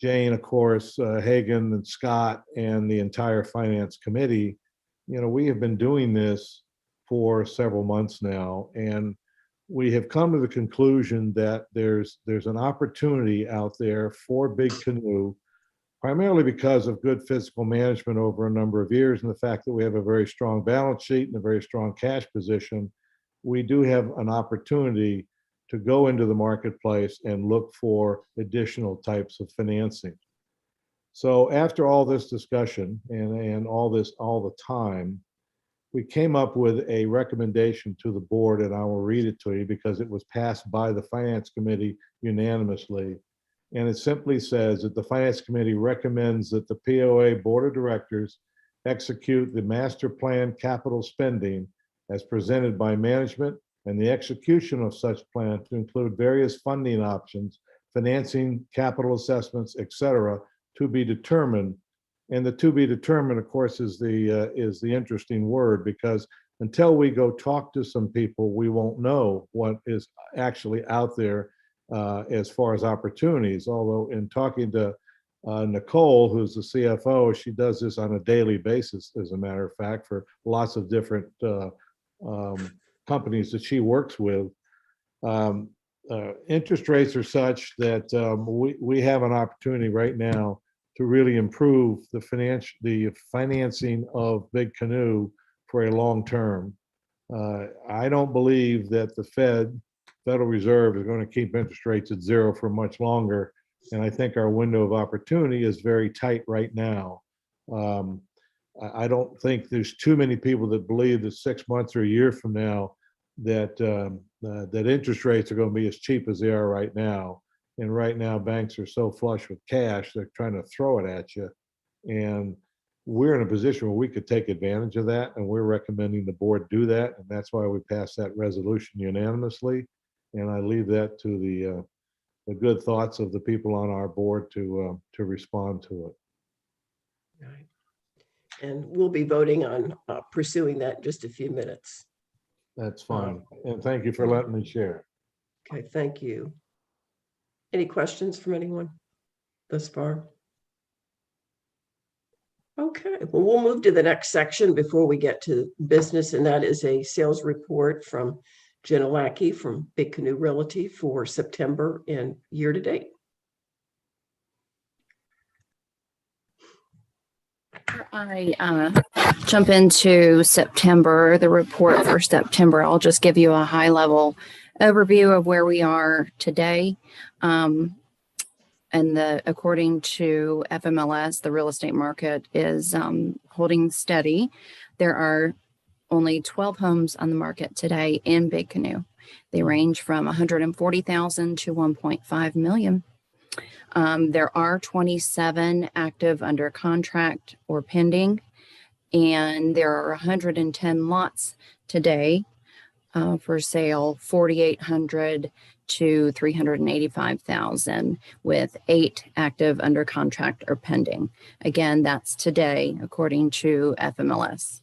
Jane, of course, Hagan and Scott, and the entire Finance Committee. We have been doing this for several months now, and we have come to the conclusion that there's an opportunity out there for Big Canoe, primarily because of good fiscal management over a number of years and the fact that we have a very strong balance sheet and a very strong cash position. We do have an opportunity to go into the marketplace and look for additional types of financing. So after all this discussion and all the time, we came up with a recommendation to the board, and I will read it to you because it was passed by the Finance Committee unanimously. And it simply says that the Finance Committee recommends that the POA Board of Directors execute the master plan capital spending as presented by management, and the execution of such plan to include various funding options, financing, capital assessments, etc., to be determined. And the to be determined, of course, is the interesting word, because until we go talk to some people, we won't know what is actually out there as far as opportunities. Although in talking to Nicole, who's the CFO, she does this on a daily basis, as a matter of fact, for lots of different companies that she works with. Interest rates are such that we have an opportunity right now to really improve the financing of Big Canoe for a long term. I don't believe that the Federal Reserve is going to keep interest rates at 0 for much longer. And I think our window of opportunity is very tight right now. I don't think there's too many people that believe that 6 months or a year from now that interest rates are going to be as cheap as they are right now. And right now, banks are so flush with cash, they're trying to throw it at you. And we're in a position where we could take advantage of that, and we're recommending the board do that. And that's why we passed that resolution unanimously. And I leave that to the good thoughts of the people on our board to respond to it. Right. And we'll be voting on pursuing that in just a few minutes. That's fine. And thank you for letting me share. Okay, thank you. Any questions from anyone thus far? Okay, well, we'll move to the next section before we get to business, and that is a sales report from Jenna Lackey from Big Canoe Realty for September and year to date. I jump into September, the report for September. I'll just give you a high level overview of where we are today. And according to FMLS, the real estate market is holding steady. There are only 12 homes on the market today in Big Canoe. They range from 140,000 to 1.5 million. There are 27 active under contract or pending, and there are 110 lots today for sale, 4,800 to 385,000, with 8 active under contract or pending. Again, that's today, according to FMLS.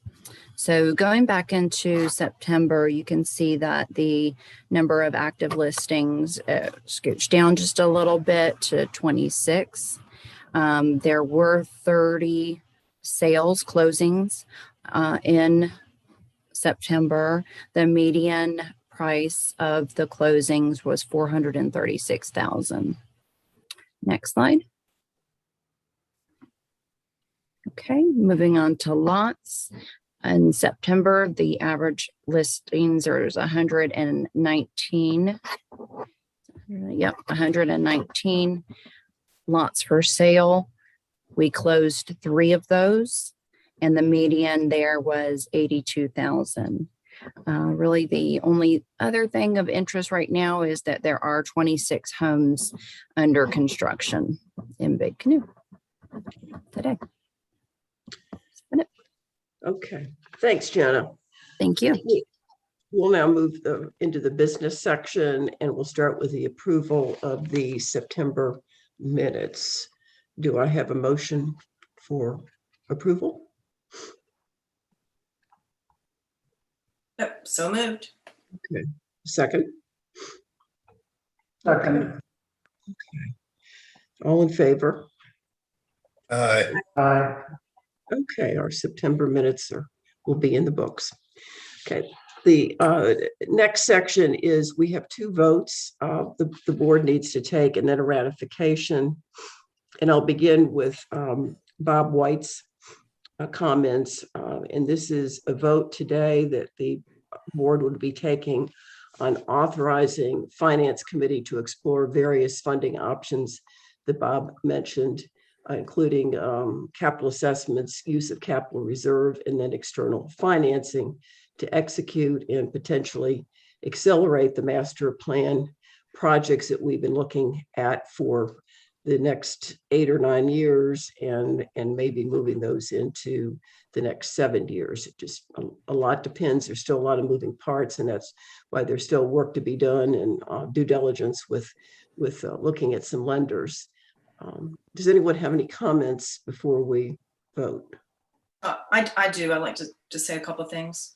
So going back into September, you can see that the number of active listings scooched down just a little bit to 26. There were 30 sales closings in September. The median price of the closings was $436,000. Next slide. Okay, moving on to lots. In September, the average listings is 119. Yep, 119 lots for sale. We closed 3 of those, and the median there was 82,000. Really, the only other thing of interest right now is that there are 26 homes under construction in Big Canoe today. Okay, thanks, Jenna. Thank you. We'll now move into the business section, and we'll start with the approval of the September minutes. Do I have a motion for approval? Yep, so moved. Okay, second. Second. All in favor? Aye. Aye. Okay, our September minutes will be in the books. Okay, the next section is we have 2 votes the board needs to take, and then a ratification. And I'll begin with Bob White's comments. And this is a vote today that the board would be taking on authorizing Finance Committee to explore various funding options that Bob mentioned, including capital assessments, use of capital reserve, and then external financing to execute and potentially accelerate the master plan projects that we've been looking at for the next 8 or 9 years, and maybe moving those into the next 7 years. It just a lot depends. There's still a lot of moving parts, and that's why there's still work to be done and due diligence with looking at some lenders. Does anyone have any comments before we vote? I do. I'd like to say a couple of things.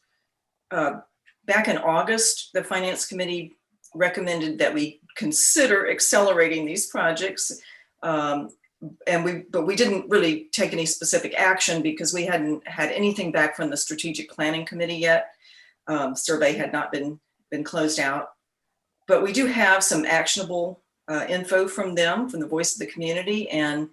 Back in August, the Finance Committee recommended that we consider accelerating these projects. But we didn't really take any specific action because we hadn't had anything back from the Strategic Planning Committee yet. Survey had not been closed out. But we do have some actionable info from them, from the voice of the community, and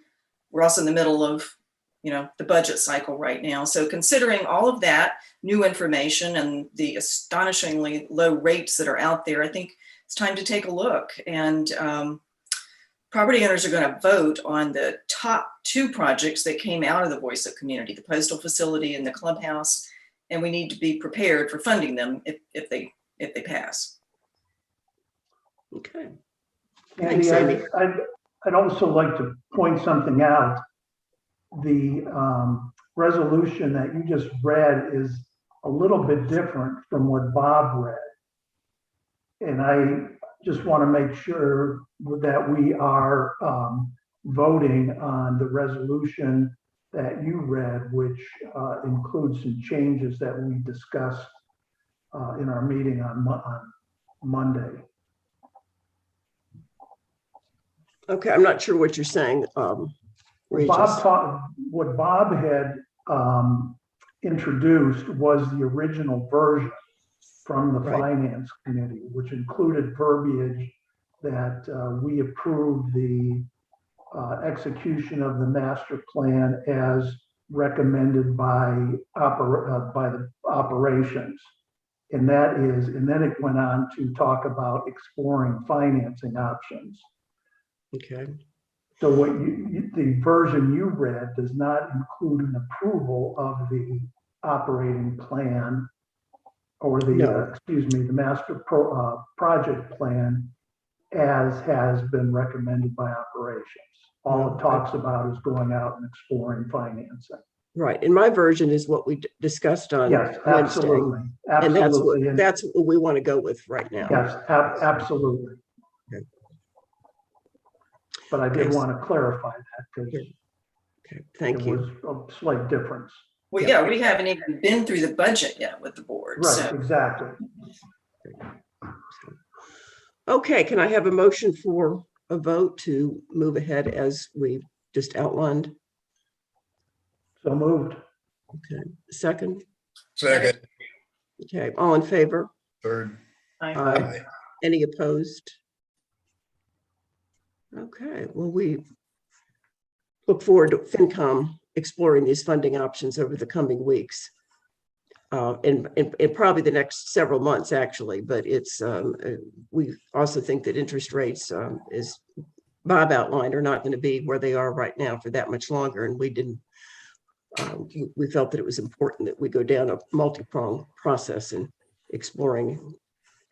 we're also in the middle of the budget cycle right now. So considering all of that new information and the astonishingly low rates that are out there, I think it's time to take a look. And property owners are going to vote on the top 2 projects that came out of the voice of community, the postal facility and the clubhouse, and we need to be prepared for funding them if they pass. Okay. Andy, Thanks, Amy. I'd also like to point something out. The resolution that you just read is a little bit different from what Bob read. And I just want to make sure that we are voting on the resolution that you read, which includes some changes that we discussed in our meeting on Monday. Okay, I'm not sure what you're saying. What Bob had introduced was the original version from the Finance Committee, which included verbiage that we approved the execution of the master plan as recommended by the operations. And then it went on to talk about exploring financing options. Okay. So the version you read does not include an approval of the operating plan or the master project plan as has been recommended by operations. All it talks about is going out and exploring financing. Right, and my version is what we discussed on Yes, Wednesday. absolutely. And that's what we want to go with right now. Yes, absolutely. Okay. But I did want to clarify that because Thank you. was a slight difference. Well, yeah, we haven't even been through the budget yet with the board. Right, So. exactly. Okay, can I have a motion for a vote to move ahead as we just outlined? So moved. Okay, second? Second. Okay, all in favor? Third. Aye. Any opposed? Okay, well, we look forward to FinCom exploring these funding options over the coming weeks. And probably the next several months, actually, but it's we also think that interest rates, as Bob outlined, are not going to be where they are right now for that much longer. And we didn't, we felt that it was important that we go down a multi-pronged process in exploring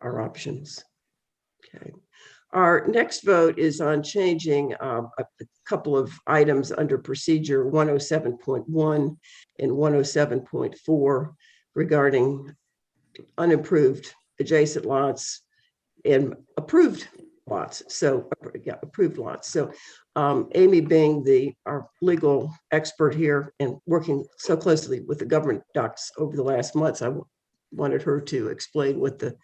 our options. Okay. Our next vote is on changing a couple of items under procedure 107.1 and 107.4 regarding unimproved adjacent lots and approved lots. So, yeah, approved lots. So, Amy, being our legal expert here and working so closely with the government docs over the last months, I wanted her to explain what the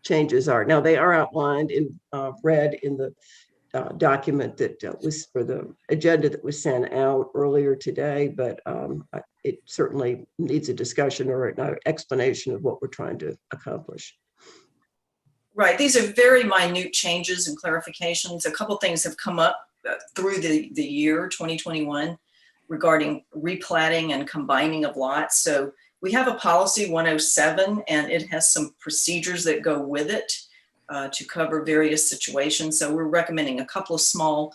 changes are. Now, they are outlined in red in the document that was for the agenda that was sent out earlier today, but it certainly needs a discussion or an explanation of what we're trying to accomplish. Right. These are very minute changes and clarifications. A couple things have come up through the year 2021 regarding replatting and combining of lots. So we have a policy 107, and it has some procedures that go with it to cover various situations. So we're recommending a couple of small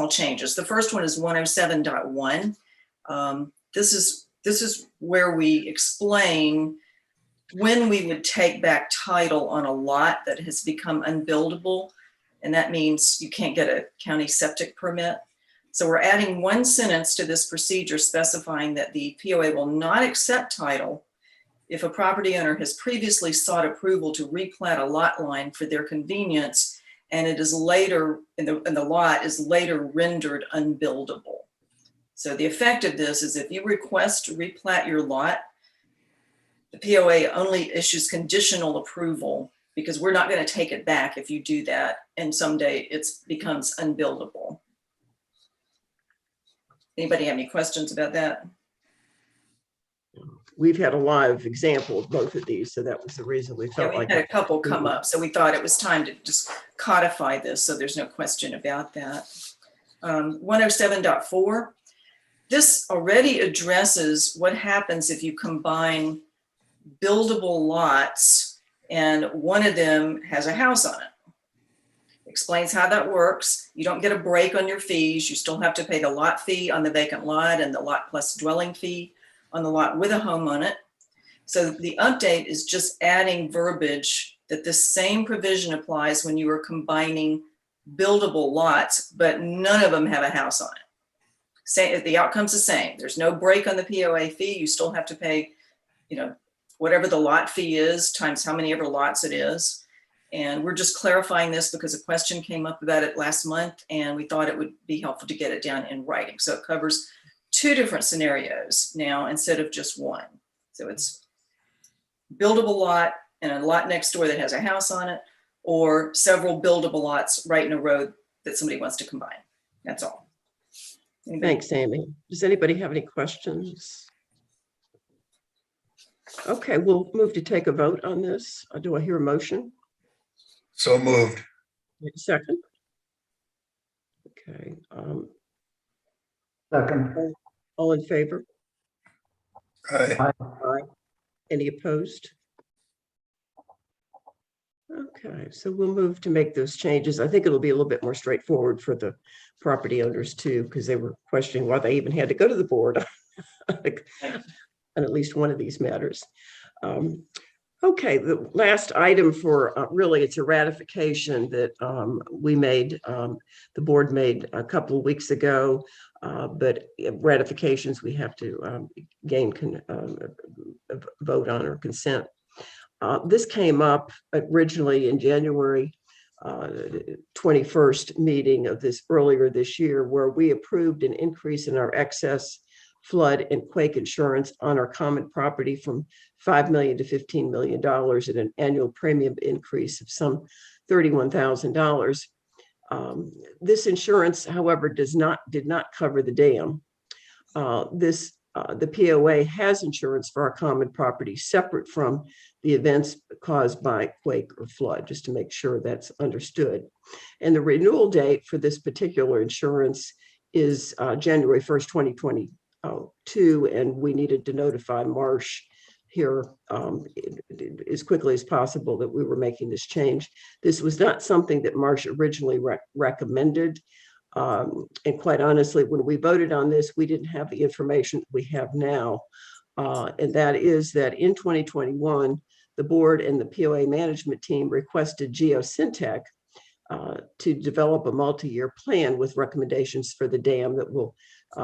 changes. The first one is 107.1. This is where we explain when we would take back title on a lot that has become unbuildable, and that means you can't get a county septic permit. So we're adding one sentence to this procedure specifying that the POA will not accept title if a property owner has previously sought approval to replat a lot line for their convenience, and it is later, and the lot is later rendered unbuildable. So the effect of this is if you request to replat your lot, the POA only issues conditional approval because we're not going to take it back if you do that, and someday it becomes unbuildable. Anybody have any questions about that? We've had a lot of examples of both of these, so that was the reason we felt We like had a couple come up, so we thought it was time to just codify this so there's no question about that. 107.4, this already addresses what happens if you combine buildable lots and one of them has a house on it. Explains how that works. You don't get a break on your fees. You still have to pay the lot fee on the vacant lot and the lot plus dwelling fee on the lot with a home on it. So the update is just adding verbiage that the same provision applies when you are combining buildable lots, but none of them have a house on it. The outcome's the same. There's no break on the POA fee. You still have to pay, whatever the lot fee is times how many ever lots it is. And we're just clarifying this because a question came up about it last month, and we thought it would be helpful to get it down in writing. So it covers two different scenarios now instead of just one. So it's buildable lot and a lot next door that has a house on it, or several buildable lots right in a row that somebody wants to combine. That's all. Anybody? Thanks, Amy. Does anybody have any questions? Okay, we'll move to take a vote on this. Do I hear a motion? So moved. A second? Okay. Second. All in favor? Aye. Aye. Any opposed? Okay, so we'll move to make those changes. I think it'll be a little bit more straightforward for the property owners too, because they were questioning why they even had to go to the board on at least one of these matters. Okay, the last item for really it's a ratification that we made, the board made a couple of weeks ago, but ratifications we have to gain a vote on or consent. This came up originally in January 21st meeting of this earlier this year, where we approved an increase in our excess flood and quake insurance on our common property from $5 million to $15 million at an annual premium increase of some $31,000. This insurance, however, did not cover the dam. This the POA has insurance for our common property separate from the events caused by quake or flood, just to make sure that's understood. And the renewal date for this particular insurance is January 1st, 2022, and we needed to notify Marsh here as quickly as possible that we were making this change. This was not something that Marsh originally recommended. And quite honestly, when we voted on this, we didn't have the information we have now. And that is that in 2021, the board and the POA management team requested Geosyntec to develop a multi-year plan with recommendations for the dam that will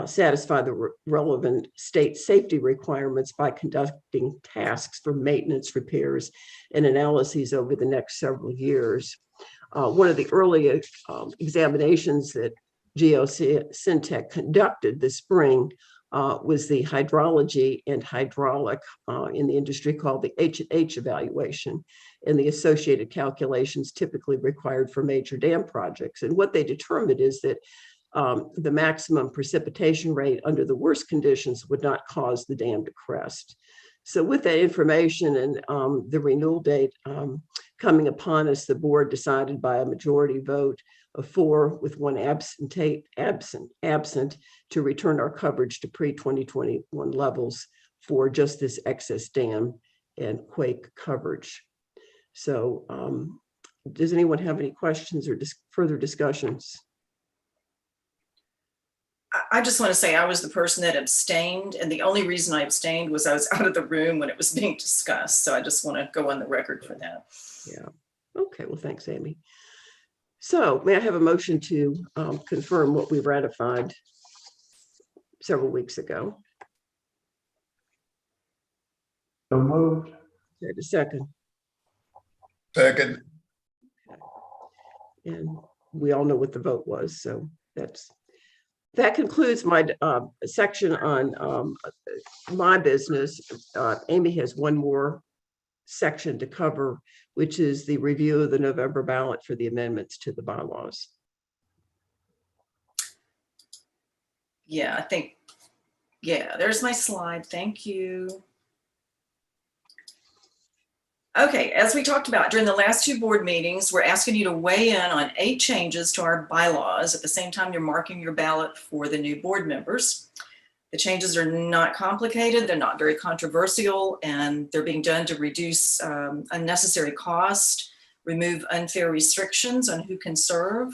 satisfy the relevant state safety requirements by conducting tasks for maintenance, repairs, and analyses over the next several years. One of the early examinations that Geosyntec conducted this spring was the hydrology and hydraulic in the industry called the H&H evaluation, and the associated calculations typically required for major dam projects. And what they determined is that the maximum precipitation rate under the worst conditions would not cause the dam to crest. So with that information and the renewal date coming upon us, the board decided by a majority vote of 4 with 1 absent to return our coverage to pre-2021 levels for just this excess dam and quake coverage. So does anyone have any questions or further discussions? I just want to say I was the person that abstained, and the only reason I abstained was I was out of the room when it was being discussed. So I just want to go on the record for that. Yeah. Okay. Well, thanks, Amy. So may I have a motion to confirm what we ratified several weeks ago? So moved. There's a second. Second. And we all know what the vote was. So that concludes my section on my business. Amy has one more section to cover, which is the review of the November ballot for the amendments to the bylaws. Yeah, I think, yeah, there's my slide. Thank you. Okay, as we talked about during the last 2 board meetings, we're asking you to weigh in on 8 changes to our bylaws. At the same time, you're marking your ballot for the new board members. The changes are not complicated, they're not very controversial, and they're being done to reduce unnecessary cost, remove unfair restrictions on who can serve,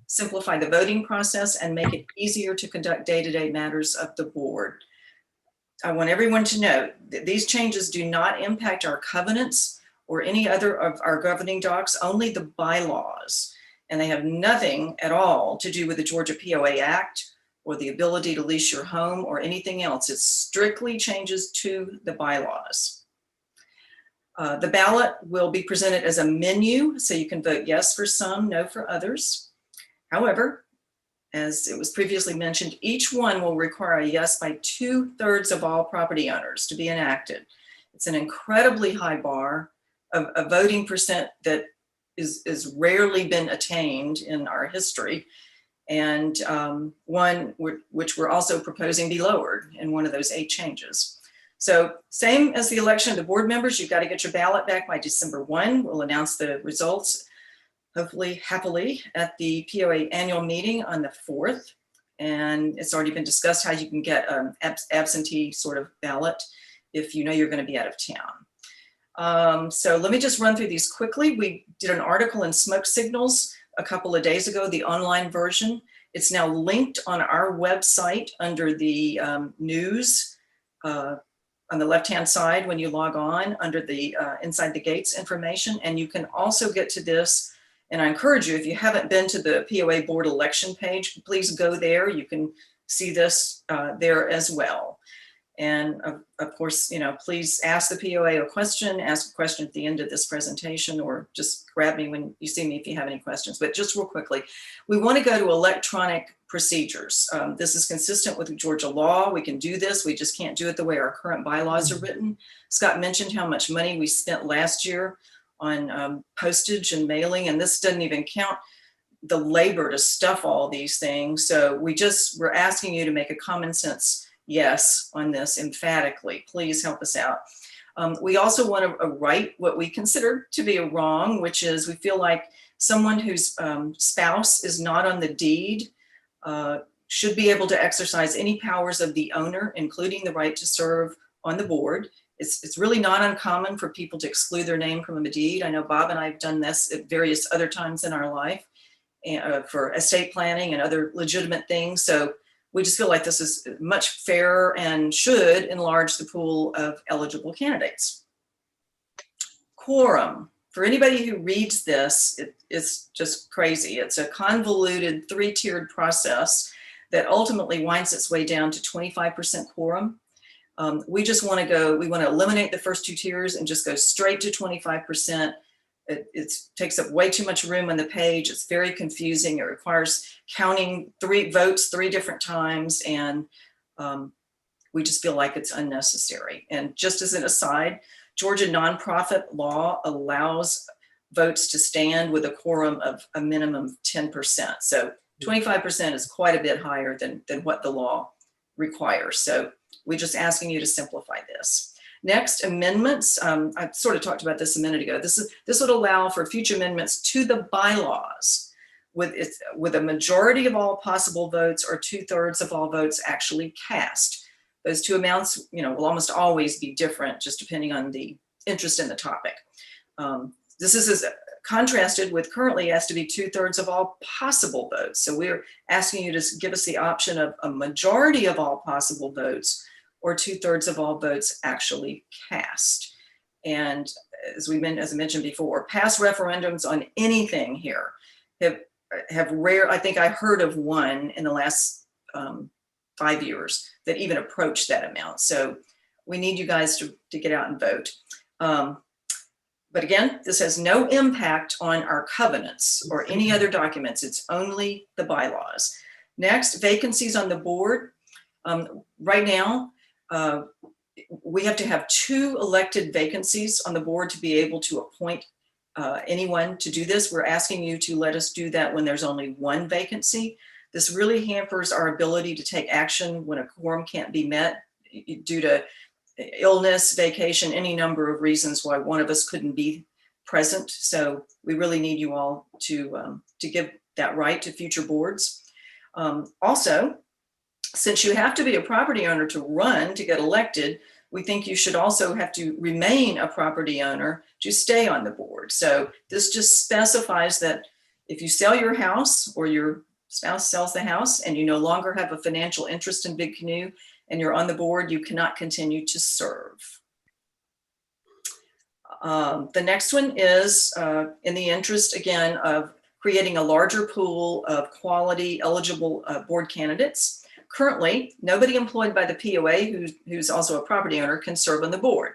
simplify the voting process, and make it easier to conduct day-to-day matters of the board. I want everyone to know that these changes do not impact our covenants or any other of our governing docs, only the bylaws. And they have nothing at all to do with the Georgia POA Act or the ability to lease your home or anything else. It strictly changes to the bylaws. The ballot will be presented as a menu, so you can vote yes for some, no for others. However, as it was previously mentioned, each one will require a yes by 2/3 of all property owners to be enacted. It's an incredibly high bar, of a voting percent that is rarely been attained in our history, and one which we're also proposing be lowered in one of those 8 changes. So same as the election of the board members, you've got to get your ballot back by December 1. We'll announce the results, hopefully happily, at the POA annual meeting on the 4th. And it's already been discussed how you can get an absentee sort of ballot if you know you're going to be out of town. So let me just run through these quickly. We did an article in Smoke Signals a couple of days ago, the online version. It's now linked on our website under the news on the left-hand side when you log on under the Inside the Gates information. And you can also get to this, and I encourage you, if you haven't been to the POA board election page, please go there. You can see this there as well. And of course, please ask the POA a question, ask a question at the end of this presentation, or just grab me when you see me if you have any questions. But just real quickly, we want to go to electronic procedures. This is consistent with Georgia law. We can do this. We just can't do it the way our current bylaws are written. Scott mentioned how much money we spent last year on postage and mailing, and this doesn't even count the labor to stuff all these things. So we're asking you to make a common sense yes on this emphatically. Please help us out. We also want to right what we consider to be a wrong, which is we feel like someone whose spouse is not on the deed should be able to exercise any powers of the owner, including the right to serve on the board. It's really not uncommon for people to exclude their name from a deed. I know Bob and I have done this at various other times in our life for estate planning and other legitimate things. So we just feel like this is much fairer and should enlarge the pool of eligible candidates. Quorum. For anybody who reads this, it's just crazy. It's a convoluted 3-tiered process that ultimately winds its way down to 25% quorum. We just want to we want to eliminate the first 2 tiers and just go straight to 25%. It takes up way too much room on the page. It's very confusing. It requires counting 3 votes 3 different times. And we just feel like it's unnecessary. And just as an aside, Georgia nonprofit law allows votes to stand with a quorum of a minimum of 10%. So 25% is quite a bit higher than what the law requires. So we're just asking you to simplify this. Next, amendments. I sort of talked about this a minute ago. This would allow for future amendments to the bylaws with a majority of all possible votes or 2/3 of all votes actually cast. Those 2 amounts, will almost always be different, just depending on the interest in the topic. This is contrasted with currently has to be 2/3 of all possible votes. So we're asking you to give us the option of a majority of all possible votes or 2/3 of all votes actually cast. And as I mentioned before, past referendums on anything here have rare, I think I heard of one in the last 5 years that even approached that amount. So we need you guys to get out and vote. But again, this has no impact on our covenants or any other documents. It's only the bylaws. Next, vacancies on the board. Right now, we have to have 2 elected vacancies on the board to be able to appoint anyone to do this. We're asking you to let us do that when there's only 1 vacancy. This really hampers our ability to take action when a quorum can't be met due to illness, vacation, any number of reasons why one of us couldn't be present. So we really need you all to give that right to future boards. Also, since you have to be a property owner to run to get elected, we think you should also have to remain a property owner to stay on the board. So this just specifies that if you sell your house or your spouse sells the house and you no longer have a financial interest in Big Canoe and you're on the board, you cannot continue to serve. The next one is in the interest, again, of creating a larger pool of quality eligible board candidates. Currently, nobody employed by the POA who's also a property owner can serve on the board.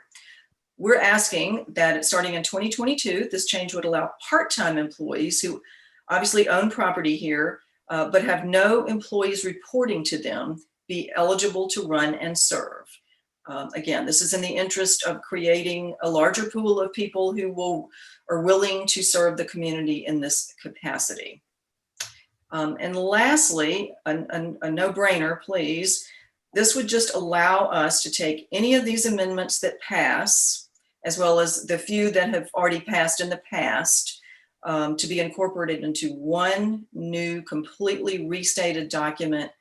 We're asking that starting in 2022, this change would allow part-time employees who obviously own property here, but have no employees reporting to them, be eligible to run and serve. Again, this is in the interest of creating a larger pool of people who are willing to serve the community in this capacity. And lastly, a no-brainer, please. This would just allow us to take any of these amendments that pass, as well as the few that have already passed in the past, to be incorporated into one new, completely restated document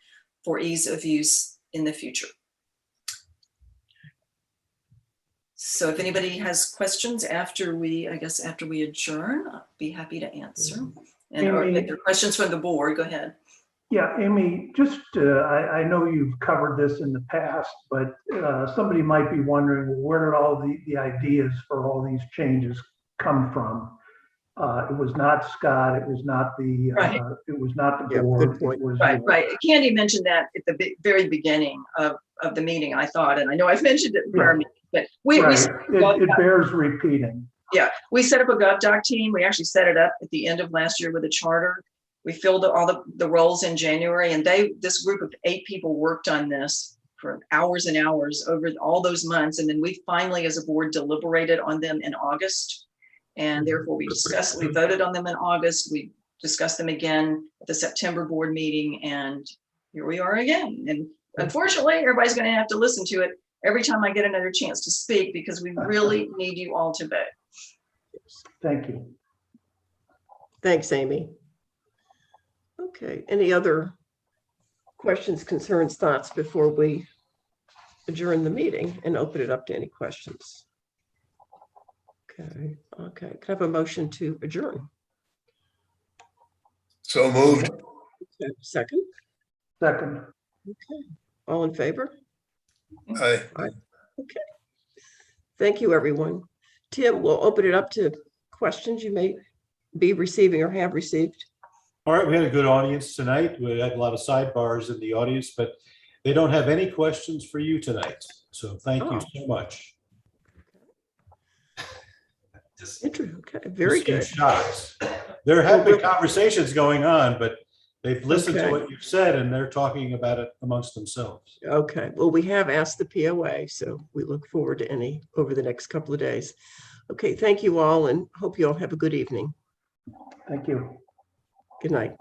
for ease of use in the future. So if anybody has questions after we adjourn, I'll be happy to answer. And or if there are questions from the board, go ahead. Yeah, Amy, just I know you've covered this in the past, but somebody might be wondering, where did all the ideas for all these changes come from? It was not Scott. It was not the Right. It was not the Yeah, board. good point. It was Right. Candy mentioned that at the very beginning of the meeting, I thought, and I know I've mentioned it in prior meetings, but it bears repeating. Yeah, we set up a GovDoc team. We actually set it up at the end of last year with a charter. We filled all the roles in January, and this group of 8 people worked on this for hours and hours over all those months. And then we finally, as a board, deliberated on them in August. And therefore we voted on them in August. We discussed them again at the September board meeting, and here we are again. And Unfortunately, everybody's going to have to listen to it every time I get another chance to speak because we really need you all to vote. Thank you. Thanks, Amy. Okay, any other questions, concerns, thoughts before we adjourn the meeting and open it up to any questions? Okay, can I have a motion to adjourn? So moved. Okay, second? Second. Okay, all in favor? Aye. Okay. Thank you, everyone. Tim, we'll open it up to questions you may be receiving or have received. All right, we had a good audience tonight. We had a lot of sidebars in the audience, but they don't have any questions for you tonight. So thank you so much. Okay, very Just a few good. shots. There have been conversations going on, but they've listened to Okay. what you've said and they're talking about it amongst themselves. Okay, well, we have asked the POA, so we look forward to any over the next couple of days. Okay, thank you all and hope you all have a good evening. Thank you. Good night.